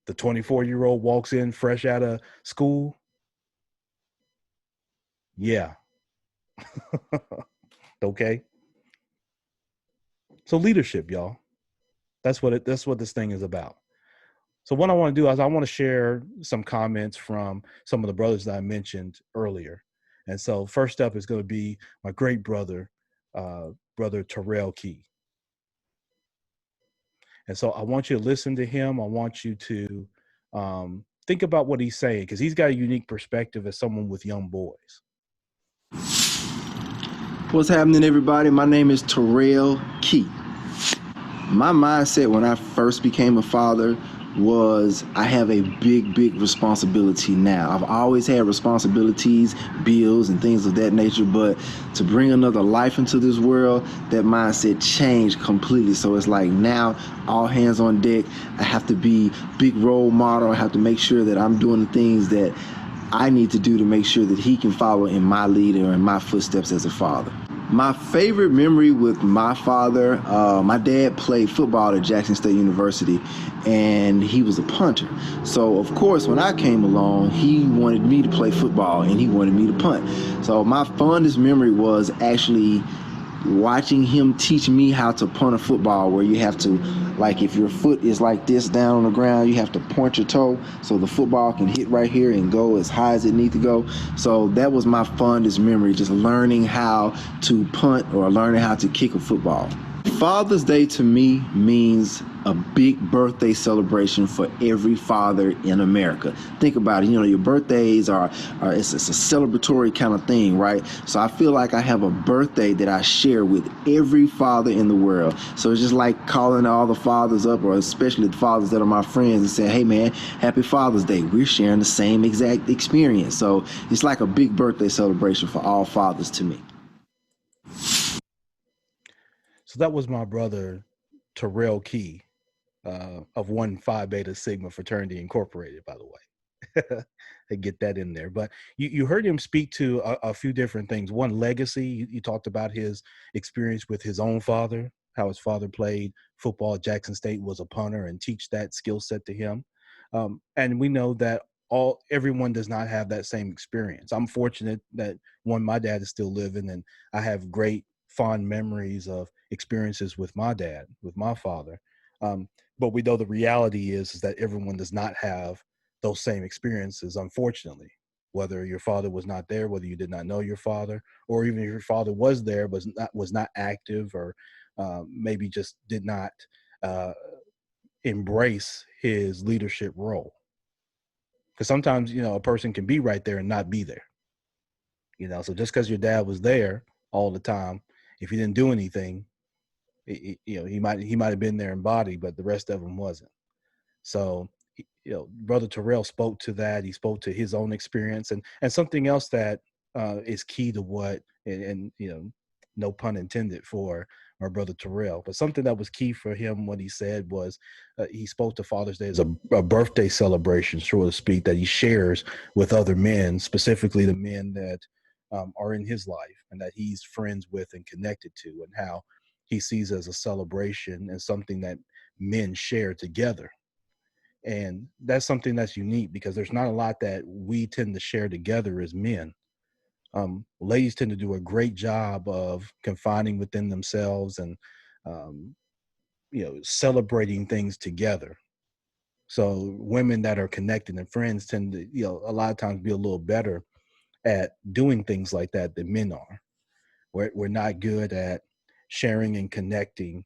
The 24-year-old walks in fresh out of school. Yeah. Okay. So leadership, y'all. That's what this thing is about. So what I want to do is I want to share some comments from some of the brothers that I mentioned earlier. And so first up is going to be my great brother, brother Terel Key. And so I want you to listen to him. I want you to think about what he's saying, because he's got a unique perspective as someone with young boys. What's happening, everybody? My name is Terel Key. My mindset when I first became a father was I have a big responsibility now. I've always had responsibilities, bills, and things of that nature, but to bring another life into this world, that mindset changed completely. So it's like now, all hands on deck. I have to be big role model. I have to make sure that I'm doing the things that I need to do to make sure that he can follow in my lead or in my footsteps as a father. My favorite memory with my father, my dad played football at Jackson State University, and he was a punter. So, of course, when I came along, he wanted me to play football, and he wanted me to punt. So my fondest memory was actually watching him teach me how to punt a football, where you have to Like if your foot is like this down on the ground, you have to point your toe so the football can hit right here and go as high as it needs to go. So that was my fondest memory, just learning how to punt or learning how to kick a football. Father's Day to me means a big birthday celebration for every father in America. Think about it. You know, your birthdays are it's a celebratory kind of thing, right? So I feel like I have a birthday that I share with every father in the world. So it's just like calling all the fathers up, or especially the fathers that are my friends, and saying, hey man, happy Father's Day. We're sharing the same exact experience. So it's like a big birthday celebration for all fathers to me. So that was my brother, Terel Key, of 1 Phi Beta Sigma Fraternity Incorporated, by the way. To get that in there. But you heard him speak to a few different things. One, legacy. You talked about his experience with his own father, how his father played football at Jackson State, was a punter, and teach that skill set to him. And we know that everyone does not have that same experience. I'm fortunate that, one, my dad is still living, and I have great fond memories of experiences with my dad, with my father. But we know the reality is that everyone does not have those same experiences, unfortunately. Whether your father was not there, whether you did not know your father, or even if your father was there but was not active, or maybe just did not uh, embrace his leadership role. Because sometimes, a person can be right there and not be there. So just because your dad was there all the time, if he didn't do anything, he might have been there in body, but the rest of them wasn't. So, Brother Terrell spoke to that. He spoke to his own experience, and something else that is key to what, and no pun intended for our brother Terrell, but something that was key for him, what he said was, he spoke to Father's Day as a birthday celebration, so to speak, that he shares with other men, specifically the men that are in his life and that he's friends with and connected to, and how he sees as a celebration and something that men share together. And that's something that's unique, because there's not a lot that we tend to share together as men. Ladies tend to do a great job of confining within themselves and, um, celebrating things together. So women that are connected and friends tend to, a lot of times be a little better at doing things like that than men are. We're not good at sharing and connecting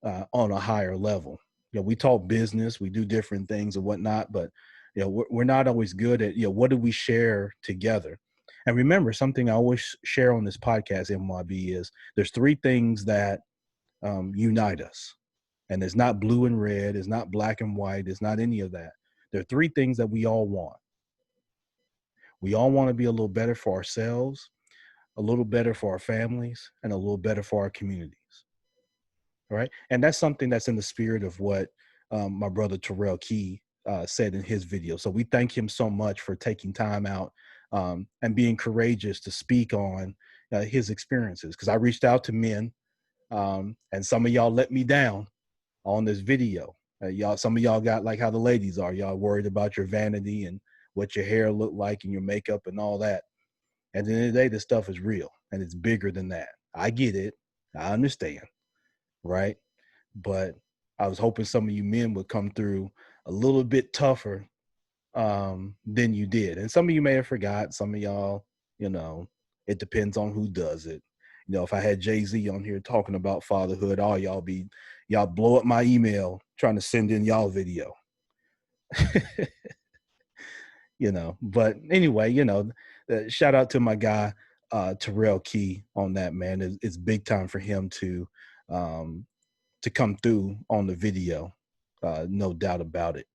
on a higher level. We talk business, we do different things and whatnot, but we're not always good at what do we share together. And remember, something I always share on this podcast, MYB, is there's three things that unite us, and it's not blue and red, it's not black and white, it's not any of that. There are three things that we all want. We all want to be a little better for ourselves, a little better for our families, and a little better for our communities. Right. And that's something that's in the spirit of what my brother Terel Key said in his video. So we thank him so much for taking time out and being courageous to speak on his experiences. Because I reached out to men, and some of y'all let me down on this video. Some of y'all got like how the ladies are. Y'all worried about your vanity and what your hair looked like and your makeup and all that. At the end of the day, this stuff is real and it's bigger than that. I get it. I understand. Right. But I was hoping some of you men would come through a little bit tougher than you did. And some of you may have forgot. Some of y'all, it depends on who does it. If I had Jay-Z on here talking about fatherhood, all y'all blow up my email trying to send in y'all video. But anyway, shout out to my guy, Terel Key, on that, man. It's big time for him to come through on the video. No doubt about it.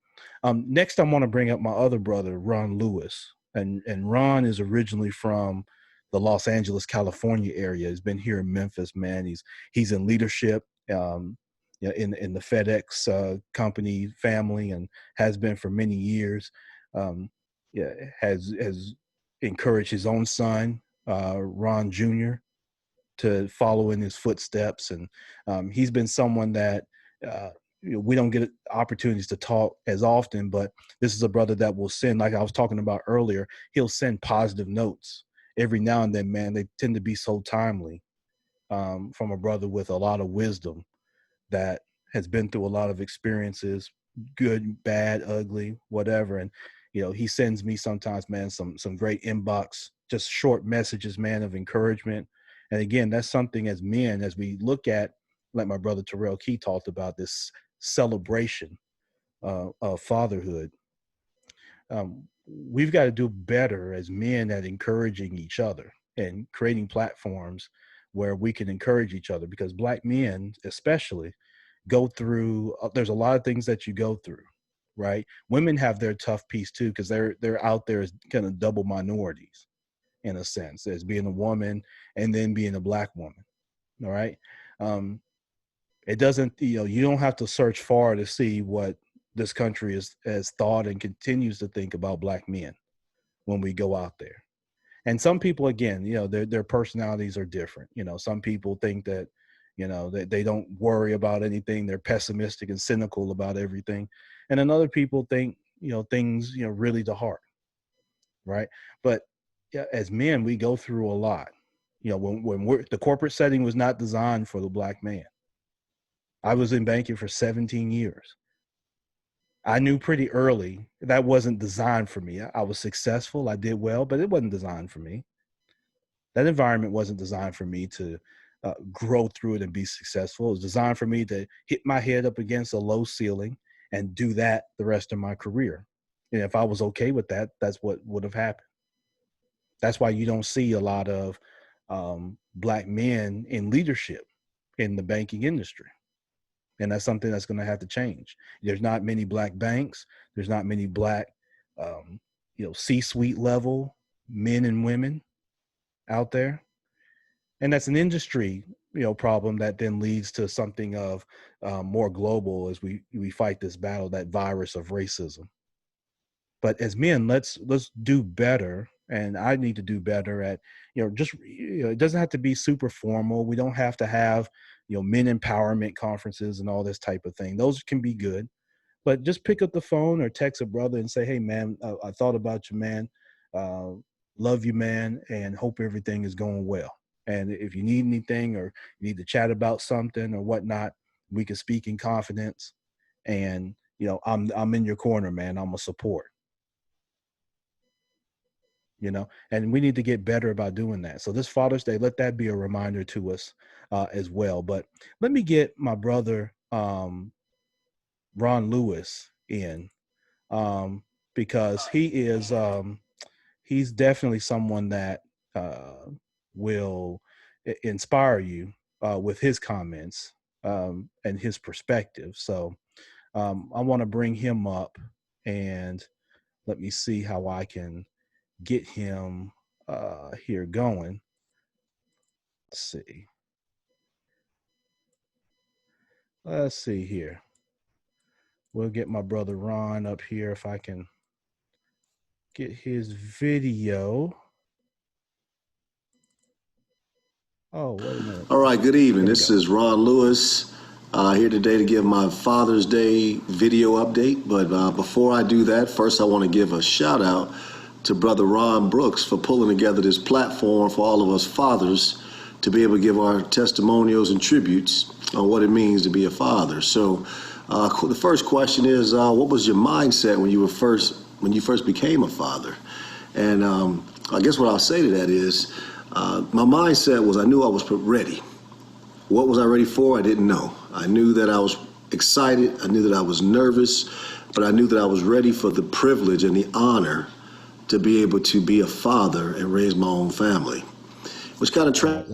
Next, I want to bring up my other brother, Ron Lewis. And Ron is originally from the Los Angeles, California area. He's been here in Memphis, man. He's in leadership in the FedEx company family, and has been for many years. Has encouraged his own son, Ron Jr., to follow in his footsteps. And he's been someone that we don't get opportunities to talk as often, but this is a brother that will send, like I was talking about earlier, he'll send positive notes every now and then, man. They tend to be so timely, from a brother with a lot of wisdom that has been through a lot of experiences, good, bad, ugly, whatever. And, he sends me sometimes, man, some great inbox, just short messages, man, of encouragement. And again, that's something as men, as we look at, like my brother Terel Key talked about, this celebration of fatherhood. We've got to do better as men at encouraging each other and creating platforms where we can encourage each other, because Black men especially go through, there's a lot of things that you go through, right? Women have their tough piece too, because they're out there as kind of double minorities in a sense, as being a woman and then being a Black woman. All right. um, it doesn't, you don't have to search far to see what this country has thought and continues to think about Black men when we go out there. And some people, again, their personalities are different. Some people think that, that they don't worry about anything. They're pessimistic and cynical about everything. And then other people think, things, really to heart. Right. But yeah, as men, we go through a lot. When the corporate setting was not designed for the Black man. I was in banking for 17 years. I knew pretty early that wasn't designed for me. I was successful. I did well, but it wasn't designed for me. That environment wasn't designed for me to grow through it and be successful. It was designed for me to hit my head up against a low ceiling and do that the rest of my career. And if I was okay with that, that's what would have happened. That's why you don't see a lot of Black men in leadership in the banking industry. And that's something that's going to have to change. There's not many Black banks. There's not many Black, C-suite level men and women out there. And that's an industry, problem that then leads to something of more global as we fight this battle, that virus of racism. But as men, let's do better. And I need to do better at, just, it doesn't have to be super formal. We don't have to have, men empowerment conferences and all this type of thing. Those can be good, but just pick up the phone or text a brother and say, hey man, I thought about you, man. Uh, Love you, man. And hope everything is going well. And if you need anything or you need to chat about something or whatnot, we can speak in confidence. And, I'm in your corner, man. I'm a support. And we need to get better about doing that. So this Father's Day, let that be a reminder to us as well. But let me get my brother Ron Lewis in, because he's definitely someone that will inspire you with his comments and his perspective. So I want to bring him up, and let me see how I can get him here going. Let's see. Let's see here. We'll get my brother Ron up here if I can get his video. Oh, wait a minute. All right, good evening. This is Ron Lewis here today to give my Father's Day video update. But before I do that, first I want to give a shout out to Brother Ron Brooks for pulling together this platform for all of us fathers to be able to give our testimonials and tributes on what it means to be a father. So the first question is, what was your mindset when you first became a father? And I guess what I'll say to that is, my mindset was I knew I was ready. What was I ready for? I didn't know. I knew that I was excited. I knew that I was nervous, but I knew that I was ready for the privilege and the honor to be able to be a father and raise my own family. Which kind of right,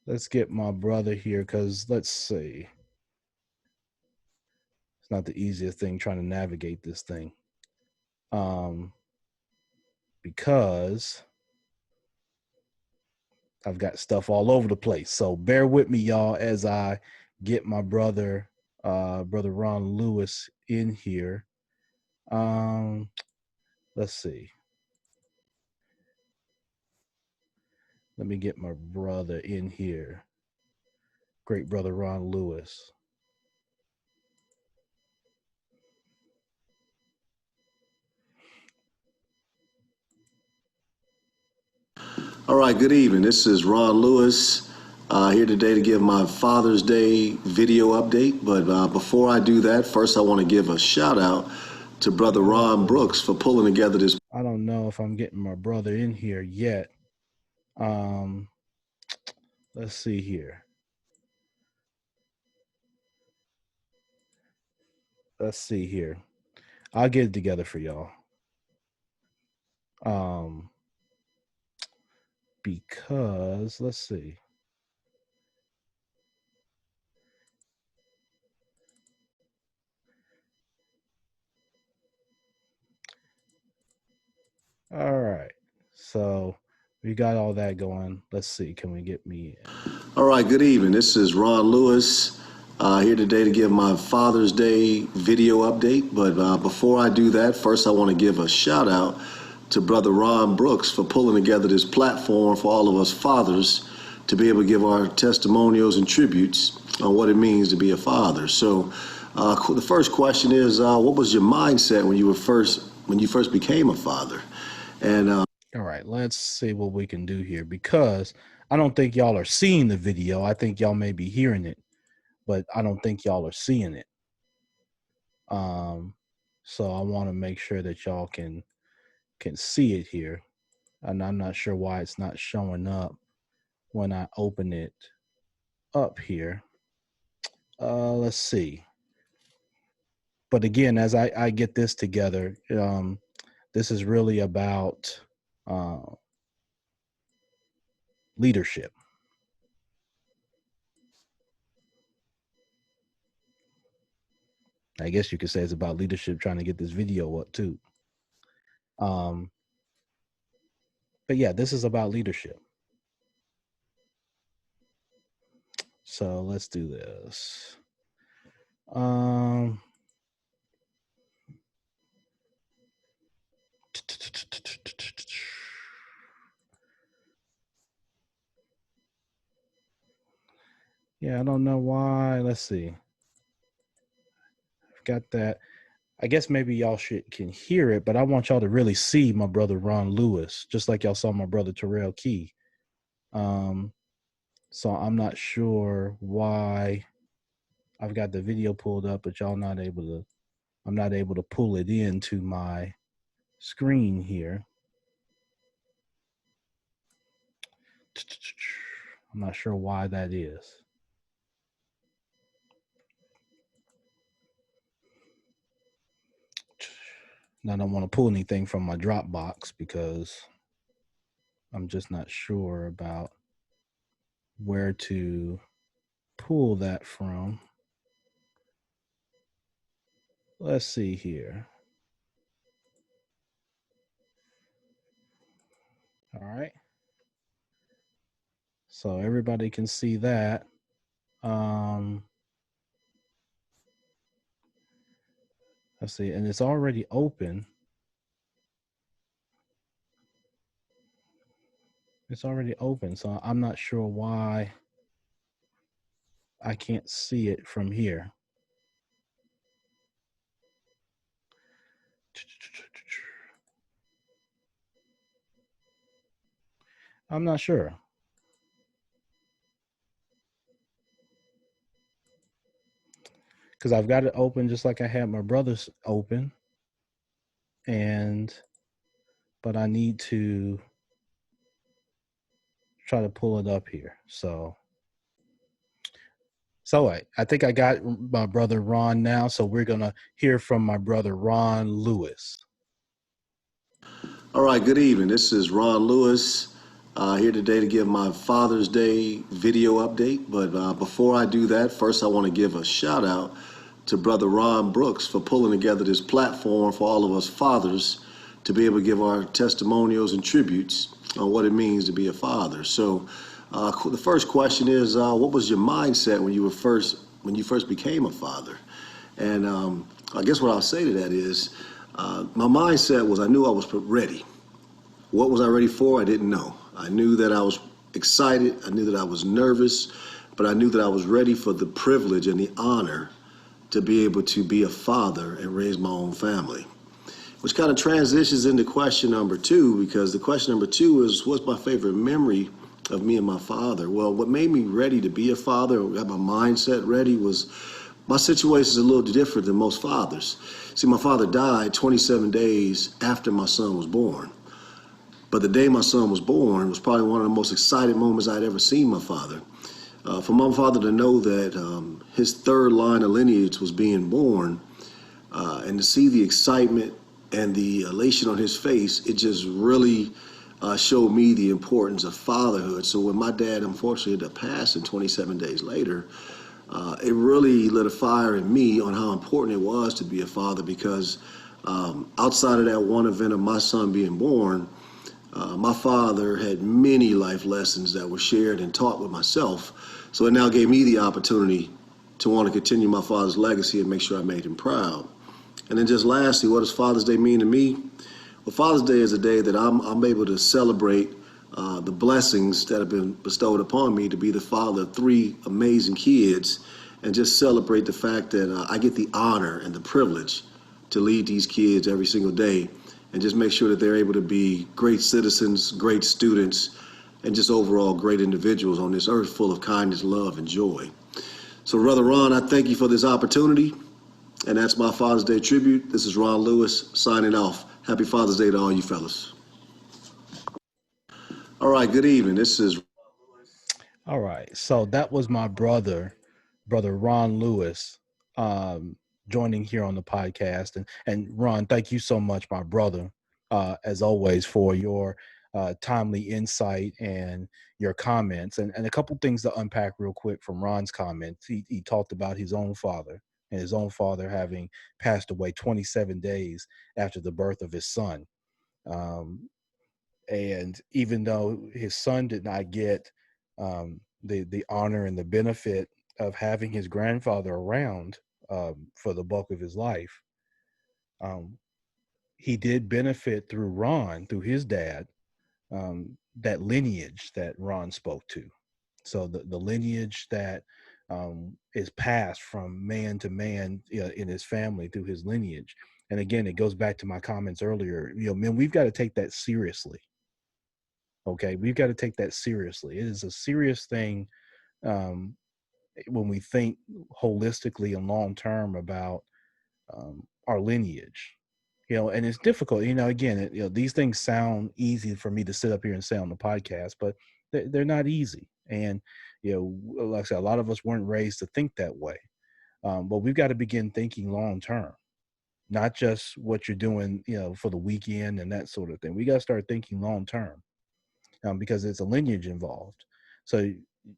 let's get my brother here, because let's see. It's not the easiest thing trying to navigate this thing. Because I've got stuff all over the place. So bear with me, y'all, as I get my brother Ron Lewis in here. Let's see. Let me get my brother in here. Great brother Ron Lewis. All All right, good evening. This is Ron Lewis here today to give my Father's Day video update. But before I do that, first I want to give a shout out to Brother Ron Brooks for pulling together this. I don't know if I'm getting my brother in here yet. Let's see here. Let's see here. I'll get it together for y'all. Because let's see. All right. So we got all that going. Let's see. Can we get me in? All right, good evening. This is Ron Lewis here today to give my Father's Day video update. But before I do that, first I want to give a shout out to Brother Ron Brooks for pulling together this platform for all of us fathers to be able to give our testimonials and tributes on what it means to be a father. So the first question is, what was your mindset when you first became a father? And all right, let's see what we can do here, because I don't think y'all are seeing the video. I think y'all may be hearing it, but I don't think y'all are seeing it. So I want to make sure that y'all can see it here. And I'm not sure why it's not showing up when I open it up here. Let's see. But again, as I get this together, this is really about leadership. I guess you could say it's about leadership, trying to get this video up too. But yeah, this is about leadership. So let's do this. Yeah, I don't know why. Let's see. I've got that. I guess maybe y'all can hear it, but I want y'all to really see my brother Ron Lewis, just like y'all saw my brother Terel Key. So I'm not sure why I've got the video pulled up, but I'm not able to pull it into my screen here. I'm not sure why that is. And I don't want to pull anything from my Dropbox because I'm just not sure about where to pull that from. Let's see here. All right. So everybody can see that. Let's see, and it's already open. It's already open, so I'm not sure why I can't see it from here. I'm not sure. Because I've got it open just like I had my brother's open. But I need to try to pull it up here. So I think I got my brother Ron now. So we're going to hear from my brother Ron Lewis. All right, good evening. This is Ron Lewis here today to give my Father's Day video update. But before I do that, first I want to give a shout out to Brother Ron Brooks for pulling together this platform for all of us fathers to be able to give our testimonials and tributes on what it means to be a father. So the first question is, what was your mindset when you first became a father? And I guess what I'll say to that is, my mindset was I knew I was ready. What was I ready for? I didn't know. I knew that I was excited. I knew that I was nervous, but I knew that I was ready for the privilege and the honor to be able to be a father and raise my own family. which kind of transitions into question number two, because the question number two is, what's my favorite memory of me and my father? Well, what made me ready to be a father, or got my mindset ready, was my situation is a little different than most fathers. See, my father died 27 days after my son was born. But the day my son was born was probably one of the most exciting moments I'd ever seen my father. For my father to know that his third line of lineage was being born, and to see the excitement and the elation on his face, it just really showed me the importance of fatherhood. So when my dad unfortunately ended up passing 27 days later, it really lit a fire in me on how important it was to be a father, because outside of that one event of my son being born, my father had many life lessons that were shared and taught with myself. So it now gave me the opportunity to want to continue my father's legacy and make sure I made him proud. And then just lastly, what does Father's Day mean to me? Well, Father's Day is a day that I'm able to celebrate the blessings that have been bestowed upon me to be the father of three amazing kids, and just celebrate the fact that I get the honor and the privilege to lead these kids every single day, and just make sure that they're able to be great citizens, great students, and just overall great individuals on this earth full of kindness, love, and joy. So, Brother Ron, I thank you for this opportunity, and that's my Father's Day tribute. This is Ron Lewis signing off. Happy Father's Day to all you fellas. All right, good evening. This is All right. So that was my brother Ron Lewis, joining here on the podcast. And Ron, thank you so much, my brother, as always, for your timely insight and your comments. And a couple things to unpack real quick from Ron's comments. He talked about his own father, and his own father having passed away 27 days after the birth of his son. And even though his son did not get the honor and the benefit of having his grandfather around for the bulk of his life, um, he did benefit through Ron, through his dad, that lineage that Ron spoke to. So the lineage that is passed from man to man, in his family through his lineage. And again, it goes back to my comments earlier. Men, we've got to take that seriously. Okay, we've got to take that seriously. It is a serious thing um, when we think holistically and long term about our lineage. And it's difficult. Again, these things sound easy for me to sit up here and say on the podcast, but they're not easy. And like I said, a lot of us weren't raised to think that way. But we've got to begin thinking long term, not just what you're doing, for the weekend and that sort of thing. We got to start thinking long term. Because it's a lineage involved. So,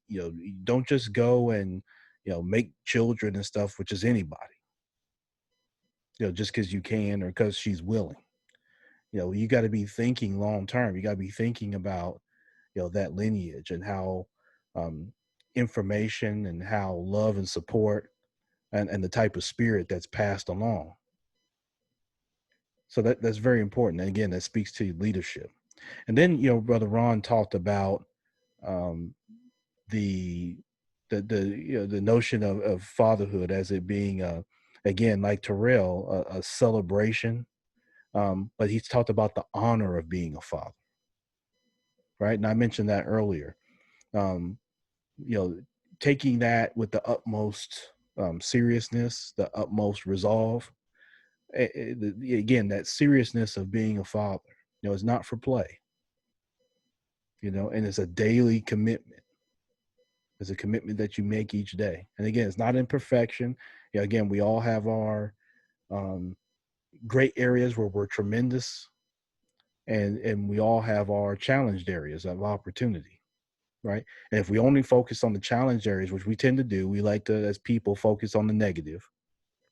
you don't just go and, make children and stuff, which is anybody, just because you can or because she's willing. You got to be thinking long term. You got to be thinking about, that lineage and how information and how love and support and the type of spirit that's passed along. So that's very important. And again, that speaks to leadership. And then, Brother Ron talked about um, the the notion of fatherhood as it being again, like Terrell, a celebration, but he's talked about the honor of being a father, right? And I mentioned that earlier. um, you know Taking that with the utmost seriousness, the utmost resolve. Again, that seriousness of being a father, is not for play. And it's a daily commitment. It's a commitment that you make each day. And again, it's not in perfection. Again, we all have our um, great areas where we're tremendous, and we all have our challenged areas of opportunity, right? And if we only focus on the challenged areas, which we tend to do, we like to, as people, focus on the negative,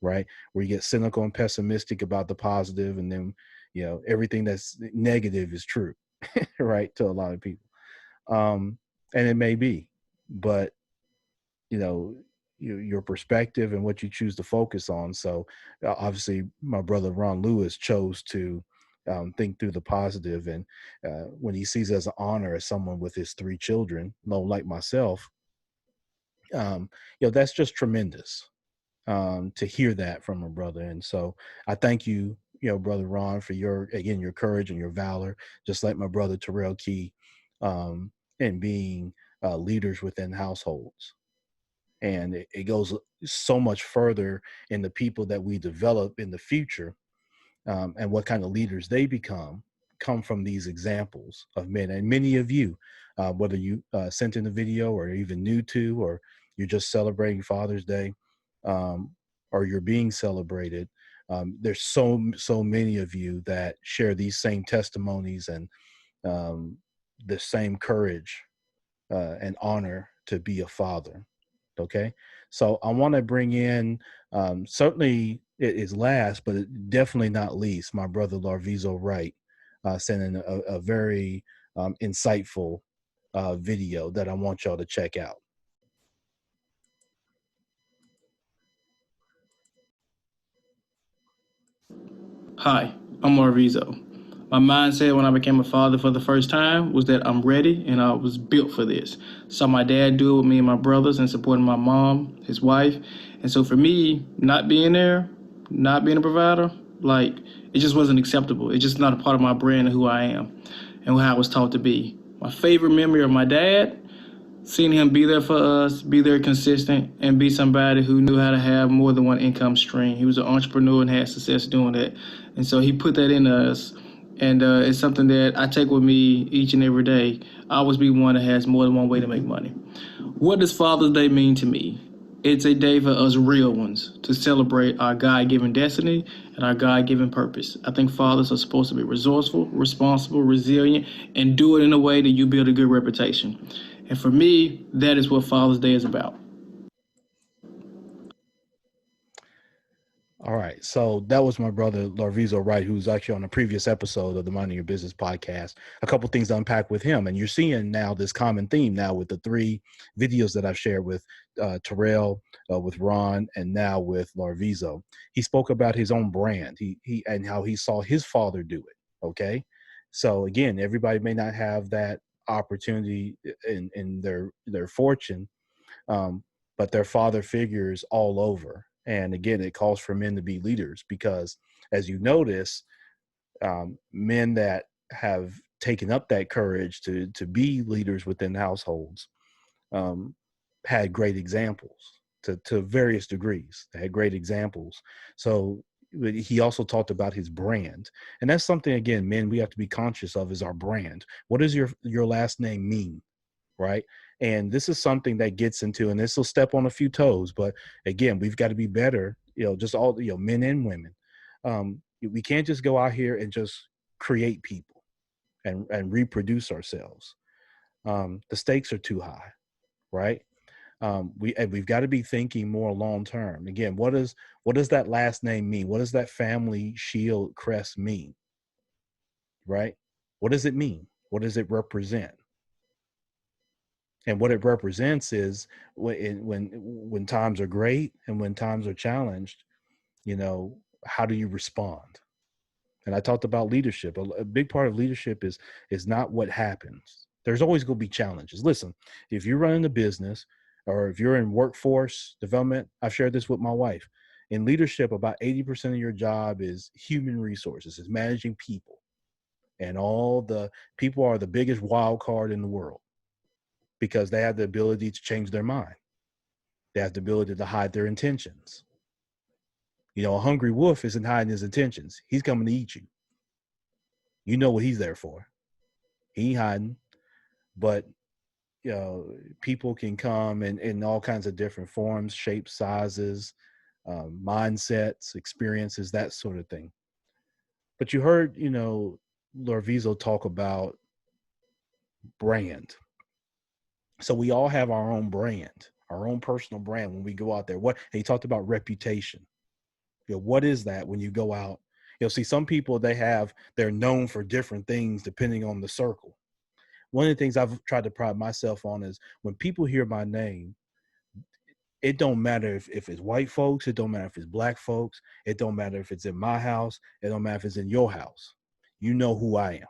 right? Where you get cynical and pessimistic about the positive, and then, everything that's negative is true, right? To a lot of people. And it may be, but you know your perspective and what you choose to focus on. So obviously my brother Ron Lewis chose to think through the positive, and when he sees as an honor as someone with his three children, no, like myself, um, that's just tremendous to hear that from a brother. And so I thank you, Brother Ron, for your courage and your valor, just like my brother Terel Key, in being leaders within households. And it goes so much further in the people that we develop in the future, and what kind of leaders they come from these examples of men. And many of you, whether you sent in the video or even new to, or you're just celebrating Father's Day, um, or you're being celebrated, there's so many of you that share these same testimonies and the same courage and honor to be a father. Okay, so I want to bring in, certainly it is last, but definitely not least, my brother Larvizo Wright, sending a very insightful video that I want y'all to check out. Hi, I'm Larvizo. My mindset when I became a father for the first time was that I'm ready and I was built for this. Saw my dad do it with me and my brothers and supporting my mom, his wife. And so for me, not being there, not being a provider, like it just wasn't acceptable. It's just not a part of my brand and who I am and how I was taught to be. My favorite memory of my dad, seeing him be there for us, be there consistent, and be somebody who knew how to have more than one income stream. He was an entrepreneur and had success doing that. And so he put that in us. And it's something that I take with me each and every day. I always be one that has more than one way to make money. What does Father's Day mean to me? It's a day for us real ones to celebrate our God-given destiny and our God-given purpose. I think fathers are supposed to be resourceful, responsible, resilient, and do it in a way that you build a good reputation. And for me, that is what Father's Day is about. All right. So that was my brother Larvizo Wright, who's actually on a previous episode of the Minding Your Business podcast. A couple things to unpack with him. And you're seeing now this common theme now with the 3 videos that I've shared with Terel, with Ron, and now with Larvizo. He spoke about his own brand, he and how he saw his father do it. Okay. So again, everybody may not have that opportunity in their fortune, but their father figures all over. And again, it calls for men to be leaders because, as you notice, men that have taken up that courage to be leaders within households um, had great examples to various degrees. They had great examples. So he also talked about his brand, and that's something, again, men, we have to be conscious of, is our brand. What does your last name mean? Right. And this is something that gets into, and this will step on a few toes, but again, we've got to be better, just all, men and women. We can't just go out here and just create people and reproduce ourselves. The stakes are too high, right? We've got to be thinking more long term. Again, what does that last name mean? What does that family shield crest mean? Right? What does it mean? What does it represent? And what it represents is when times are great and when times are challenged, how do you respond? And I talked about leadership. A big part of leadership is not what happens. There's always going to be challenges. Listen, if you're running a business or if you're in workforce development, I've shared this with my wife. In leadership, about 80% of your job is human resources, is managing people. And all the people are the biggest wild card in the world, because they have the ability to change their mind. They have the ability to hide their intentions. A hungry wolf isn't hiding his intentions. He's coming to eat you. You know what he's there for. He ain't hiding. But people can come in all kinds of different forms, shapes, sizes, mindsets, experiences, that sort of thing. But you heard, Larvizo talk about brand. So we all have our own brand, our own personal brand when we go out there. And he talked about reputation. What is that when you go out? See, some people, they're known for different things depending on the circle. One of the things I've tried to pride myself on is when people hear my name, it don't matter if it's white folks, it don't matter if it's black folks, it don't matter if it's in my house, it don't matter if it's in your house. You know who I am.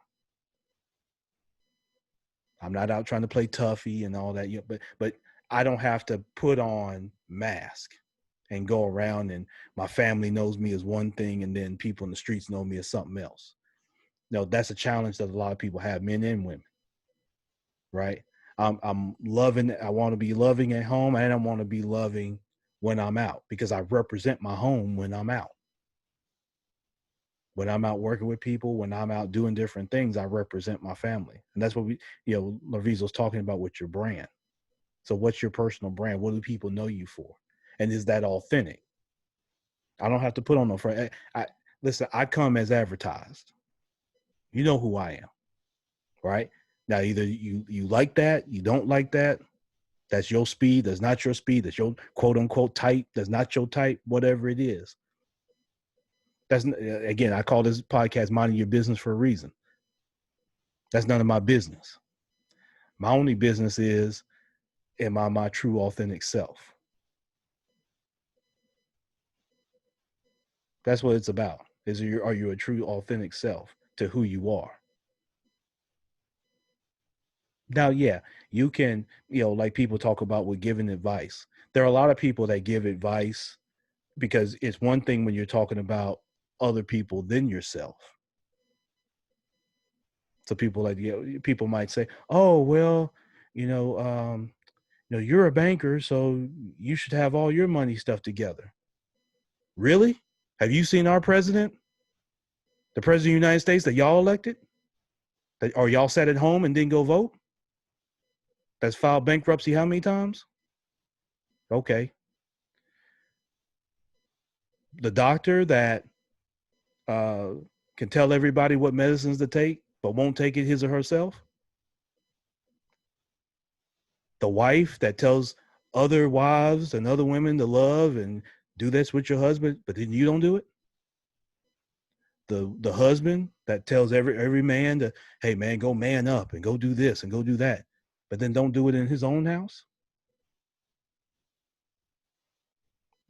I'm not out trying to play toughy and all that, but I don't have to put on mask and go around and my family knows me as one thing and then people in the streets know me as something else. No, that's a challenge that a lot of people have, men and women, right? I'm loving, I want to be loving at home and I want to be loving when I'm out because I represent my home when I'm out. When I'm out working with people, when I'm out doing different things, I represent my family. And that's what Larvizo's talking about with your brand. So what's your personal brand? What do people know you for? And is that authentic? I don't have to put on no front. Listen, I come as advertised. You know who I am, right? Now, either you like that, you don't like that. That's your speed. That's not your speed. That's your quote unquote type. That's not your type. Whatever it is. That's again, I call this podcast "Minding Your Business" for a reason. That's none of my business. My only business is, am I my true, authentic self? That's what it's about. Are you a true, authentic self to who you are? Now, yeah, you can, like people talk about with giving advice. There are a lot of people that give advice because it's one thing when you're talking about other people than yourself. So people might say, "Oh, well, you know, um, you're a banker, so you should have all your money stuff together." Really? Have you seen our president, the president of the United States that y'all elected? Or y'all sat at home and didn't go vote? That's filed bankruptcy how many times? Okay. The doctor that uh, can tell everybody what medicines to take, but won't take it his or herself. The wife that tells other wives and other women to love and do this with your husband, but then you don't do it. The husband that tells every man to, hey man, go man up and go do this and go do that, but then don't do it in his own house.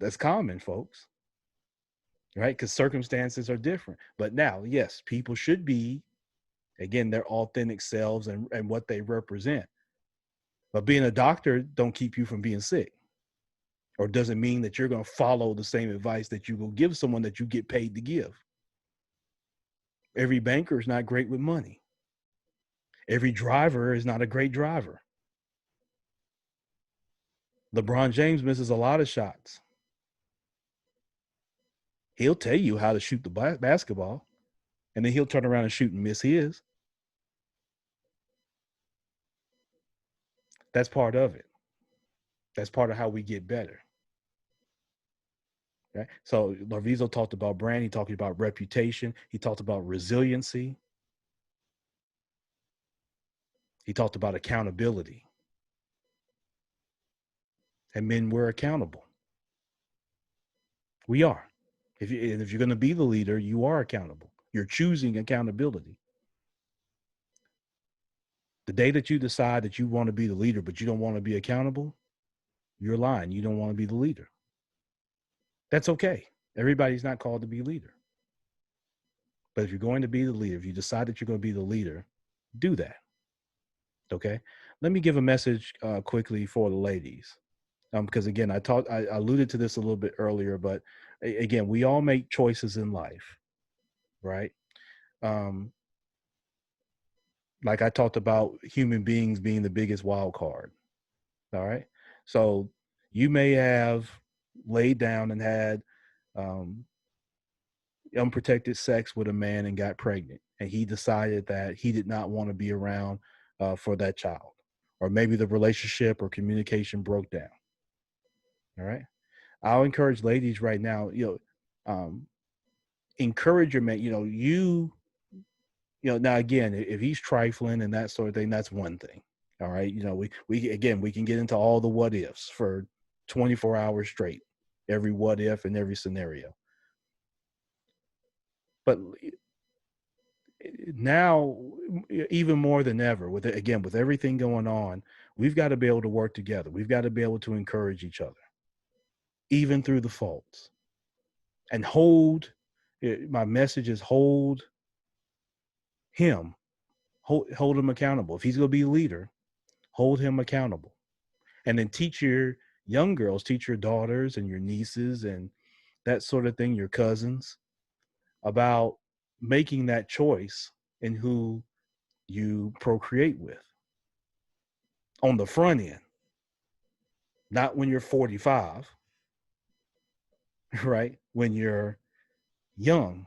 That's common, folks, right? Because circumstances are different. But now, yes, people should be, again, their authentic selves and what they represent. But being a doctor don't keep you from being sick, or doesn't mean that you're going to follow the same advice that you will give someone that you get paid to give. Every banker is not great with money. Every driver is not a great driver. LeBron James misses a lot of shots. He'll tell you how to shoot the basketball, and then he'll turn around and shoot and miss his. That's part of it. That's part of how we get better. Right? So Larvizo talked about brand. He talked about reputation. He talked about resiliency. He talked about accountability. And men, we're accountable. We are. If you're going to be the leader, you are accountable. You're choosing accountability. The day that you decide that you want to be the leader, but you don't want to be accountable, you're lying. You don't want to be the leader. That's okay. Everybody's not called to be a leader. But if you're going to be the leader, if you decide that you're going to be the leader, do that. Okay. Let me give a message quickly for the ladies. Because again, I alluded to this a little bit earlier, but again, we all make choices in life, right? Like I talked about human beings being the biggest wild card. All right. So you may have laid down and had unprotected sex with a man and got pregnant, and he decided that he did not want to be around for that child, or maybe the relationship or communication broke down. All right. I'll encourage ladies right now, encourage your man, now again, if he's trifling and that sort of thing, that's one thing. All right. We can get into all the what ifs for 24 hours straight, every what if and every scenario. But now, even more than ever, with everything going on, we've got to be able to work together. We've got to be able to encourage each other, even through the faults, and my message is hold him accountable. If he's going to be a leader, hold him accountable, and then teach your young girls, teach your daughters and your nieces and that sort of thing, your cousins, about making that choice in who you procreate with on the front end, not when you're 45, right? When you're young,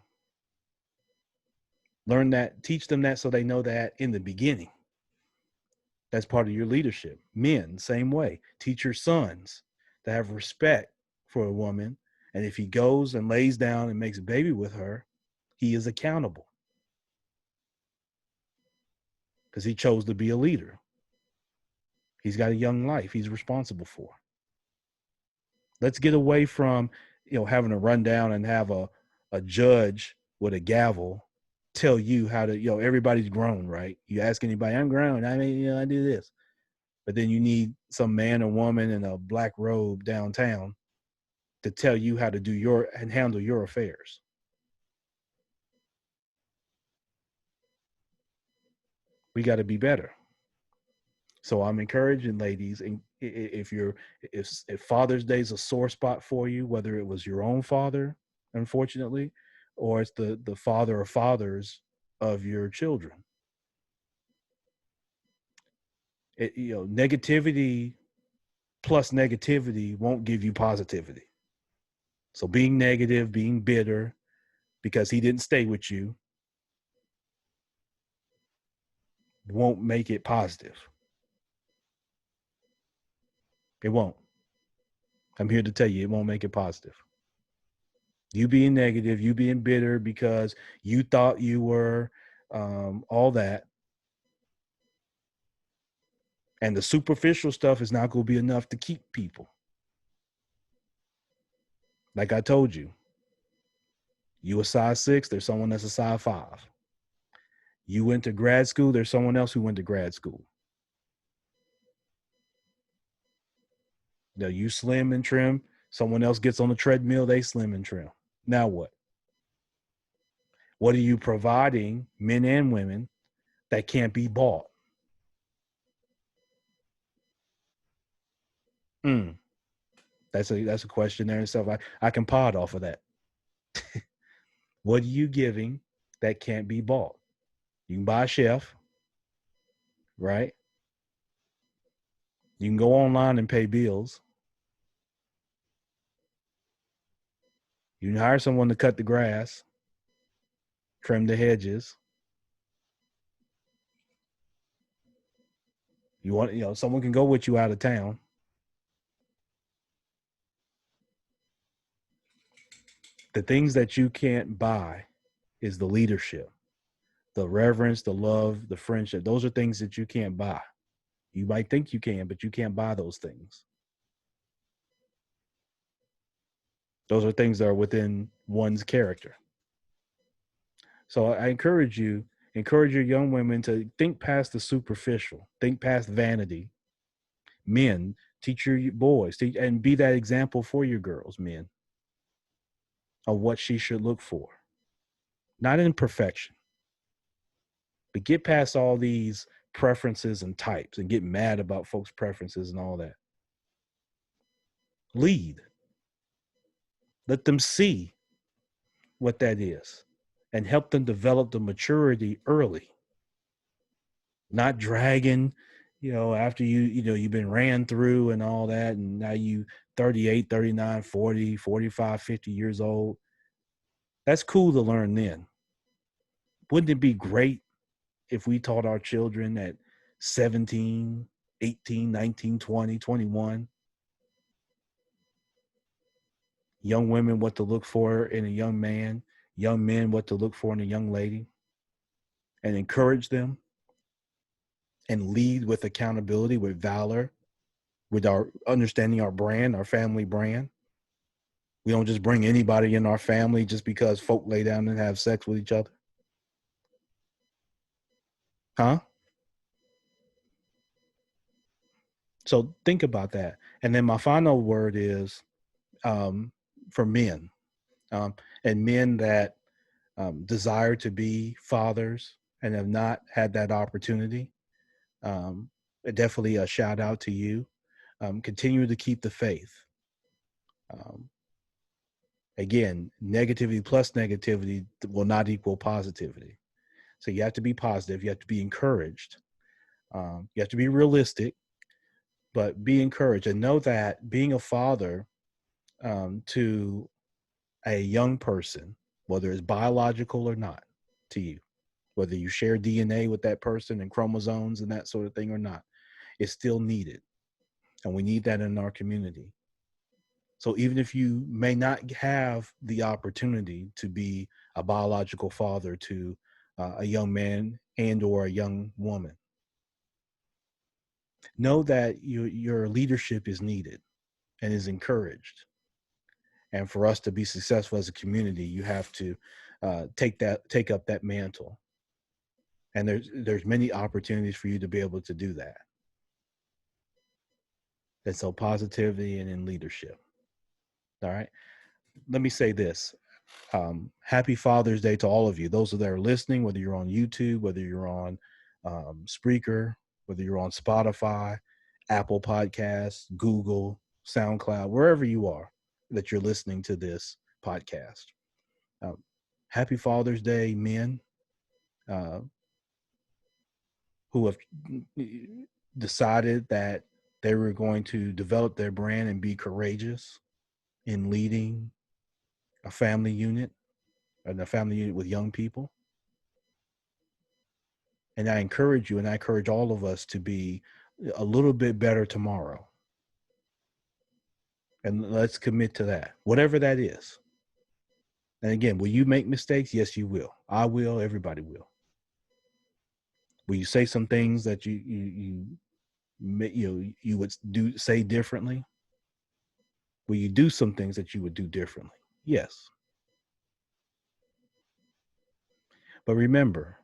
learn that, teach them that so they know that in the beginning. That's part of your leadership. Men, same way. Teach your sons to have respect for a woman. And if he goes and lays down and makes a baby with her, he is accountable because he chose to be a leader. He's got a young life he's responsible for. Let's get away from, having to run down and have a judge with a gavel tell you how to, everybody's grown, right? You ask anybody, I'm grown. I mean, I do this. But then you need some man or woman in a black robe downtown to tell you how to do and handle your affairs. We got to be better. So I'm encouraging ladies, and if Father's Day is a sore spot for you, whether it was your own father, unfortunately, or it's the father or fathers of your children, negativity plus negativity won't give you positivity. So being negative, being bitter because he didn't stay with you won't make it positive. It won't. I'm here to tell you, it won't make it positive. You being negative, you being bitter because you thought you were all that. And the superficial stuff is not going to be enough to keep people. Like I told you, you a size 6, there's someone that's a size 5. You went to grad school, there's someone else who went to grad school. Now you slim and trim, someone else gets on the treadmill, they slim and trim. Now what? What are you providing, men and women, that can't be bought? That's a question there in itself. I can pod off of that. What are you giving that can't be bought? You can buy a chef, right? You can go online and pay bills. You can hire someone to cut the grass, trim the hedges. You want, someone can go with you out of town. The things that you can't buy is the leadership, the reverence, the love, the friendship. Those are things that you can't buy. You might think you can, but you can't buy those things. Those are things that are within one's character. So I encourage your young women to think past the superficial, think past vanity. Men, teach your boys, and be that example for your girls, men, of what she should look for. Not in perfection, but get past all these preferences and types and get mad about folks' preferences and all that. Lead. Let them see what that is and help them develop the maturity early. Not dragging, after you've been ran through and all that, and now you 38, 39, 40, 45, 50 years old. That's cool to learn then. Wouldn't it be great if we taught our children at 17, 18, 19, 20, 21, young women what to look for in a young man, young men what to look for in a young lady, and encourage them and lead with accountability, with valor, with our understanding our brand, our family brand. We don't just bring anybody in our family just because folk lay down and have sex with each other. Huh? So think about that. And then my final word is for men, and men that desire to be fathers and have not had that opportunity. Definitely a shout out to you. Continue to keep the faith. Again, negativity plus negativity will not equal positivity. So you have to be positive. You have to be encouraged. You have to be realistic, but be encouraged and know that being a father to a young person, whether it's biological or not to you, whether you share DNA with that person and chromosomes and that sort of thing or not, is still needed. And we need that in our community. So even if you may not have the opportunity to be a biological father to a young man and or a young woman, know that your leadership is needed and is encouraged. And for us to be successful as a community, you have to take up that mantle. And there's many opportunities for you to be able to do that. And so positivity and in leadership. All right. Let me say this. Happy Father's Day to all of you. Those that are listening, whether you're on YouTube, whether you're on Spreaker, whether you're on Spotify, Apple Podcasts, Google, SoundCloud, wherever you are that you're listening to this podcast. Happy Father's Day, men who have decided that they were going to develop their brand and be courageous in leading a family unit and a family unit with young people. And I encourage you and I encourage all of us to be a little bit better tomorrow. And let's commit to that, whatever that is. And again, will you make mistakes? Yes, you will. I will. Everybody will. Will you say some things that you would say differently? Will you do some things that you would do differently? Yes. But remember,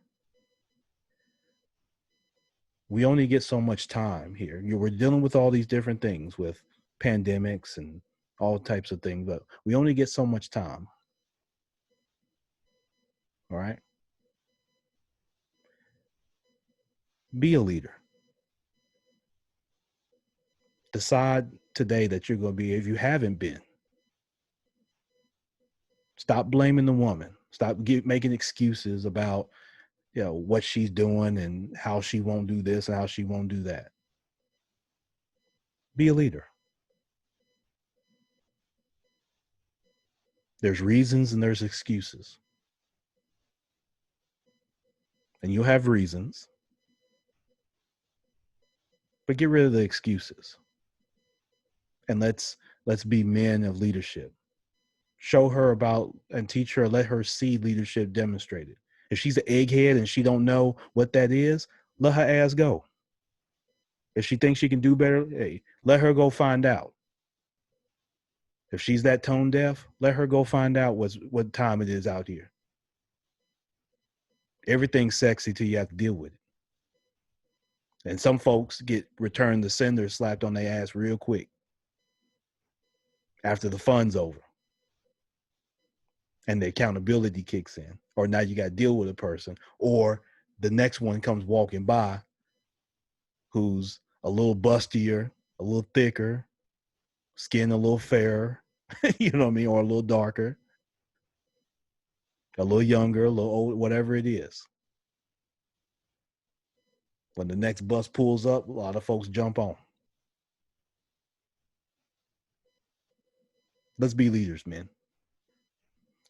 we only get so much time here. We're dealing with all these different things with pandemics and all types of things, but we only get so much time. All right? Be a leader. Decide today that you're going to be, if you haven't been. Stop blaming the woman. Stop making excuses about, what she's doing and how she won't do this and how she won't do that. Be a leader. There's reasons and there's excuses. And you'll have reasons, but get rid of the excuses. And let's be men of leadership. Show her about and teach her, let her see leadership demonstrated. If she's an egghead and she don't know what that is, let her ass go. If she thinks she can do better, hey, let her go find out. If she's that tone deaf, let her go find out what time it is out here. Everything's sexy till you have to deal with it. And some folks get returned the sender slapped on their ass real quick after the fun's over and the accountability kicks in. Or now you got to deal with a person, or the next one comes walking by who's a little bustier, a little thicker, skin a little fairer, you know what I mean, or a little darker, a little younger, a little old, whatever it is. When the next bus pulls up, a lot of folks jump on. Let's be leaders, men.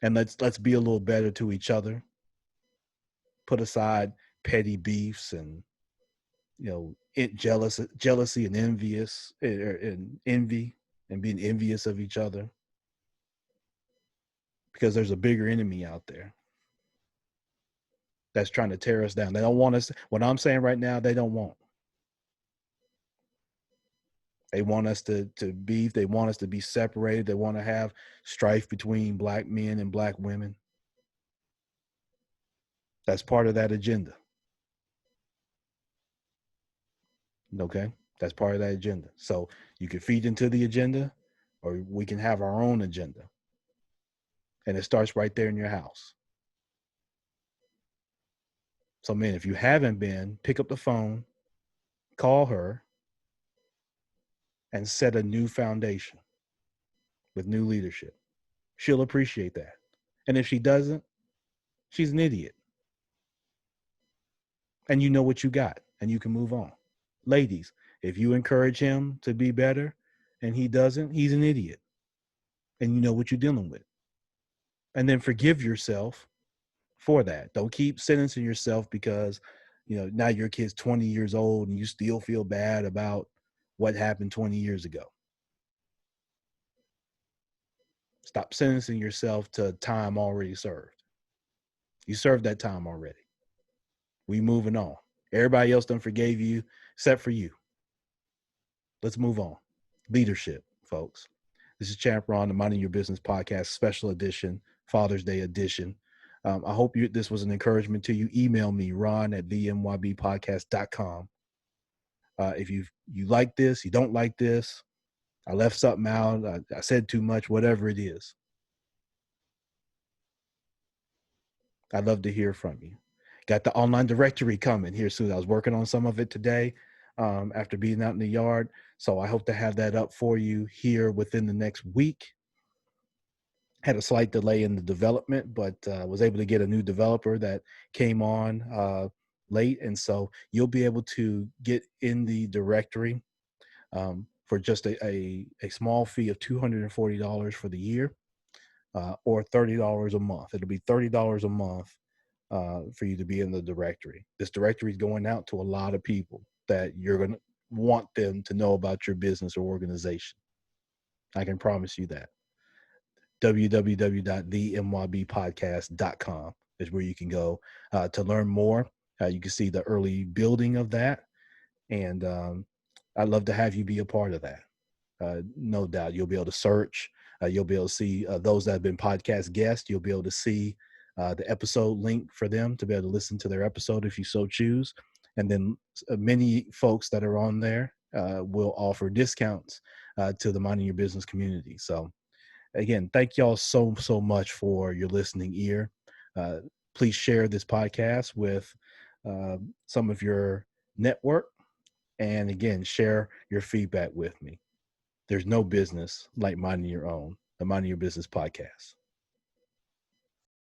And let's be a little better to each other. Put aside petty beefs and jealousy and envy and being envious of each other, because there's a bigger enemy out there that's trying to tear us down. They don't want us. What I'm saying right now, they don't want. They want us to beef. They want us to be separated. They want to have strife between black men and black women. That's part of that agenda. Okay? That's part of that agenda. So you can feed into the agenda, or we can have our own agenda. And it starts right there in your house. So, man, if you haven't been, pick up the phone, call her, and set a new foundation with new leadership. She'll appreciate that. And if she doesn't, she's an idiot. And you know what you got, and you can move on. Ladies, if you encourage him to be better and he doesn't, he's an idiot. And you know what you're dealing with. And then forgive yourself for that. Don't keep sentencing yourself because, now your kid's 20 years old and you still feel bad about what happened 20 years ago. Stop sentencing yourself to time already served. You served that time already. We moving on. Everybody else done forgave you except for you. Let's move on. Leadership, folks. This is Champ Ron, the Minding Your Business podcast, special edition, Father's Day edition. I hope this was an encouragement to you. Email me, ron@themybpodcast.com. If you like this, you don't like this, I left something out, I said too much, whatever it is, I'd love to hear from you. Got the online directory coming here soon. I was working on some of it today after being out in the yard. So I hope to have that up for you here within the next week. Had a slight delay in the development, but was able to get a new developer that came on late. And so you'll be able to get in the directory for just a small fee of $240 for the year or $30 a month. It'll be $30 a month for you to be in the directory. This directory is going out to a lot of people that you're going to want them to know about your business or organization. I can promise you that. www.themybpodcast.com is where you can go to learn more. You can see the early building of that. And I'd love to have you be a part of that. No doubt. You'll be able to search. You'll be able to see those that have been podcast guests. You'll be able to see the episode link for them to be able to listen to their episode if you so choose. And then many folks that are on there will offer discounts to the Minding Your Business community. So again, thank y'all so much for your listening ear. Please share this podcast with some of your network. And again, share your feedback with me. There's no business like minding your own, the Minding Your Business podcast.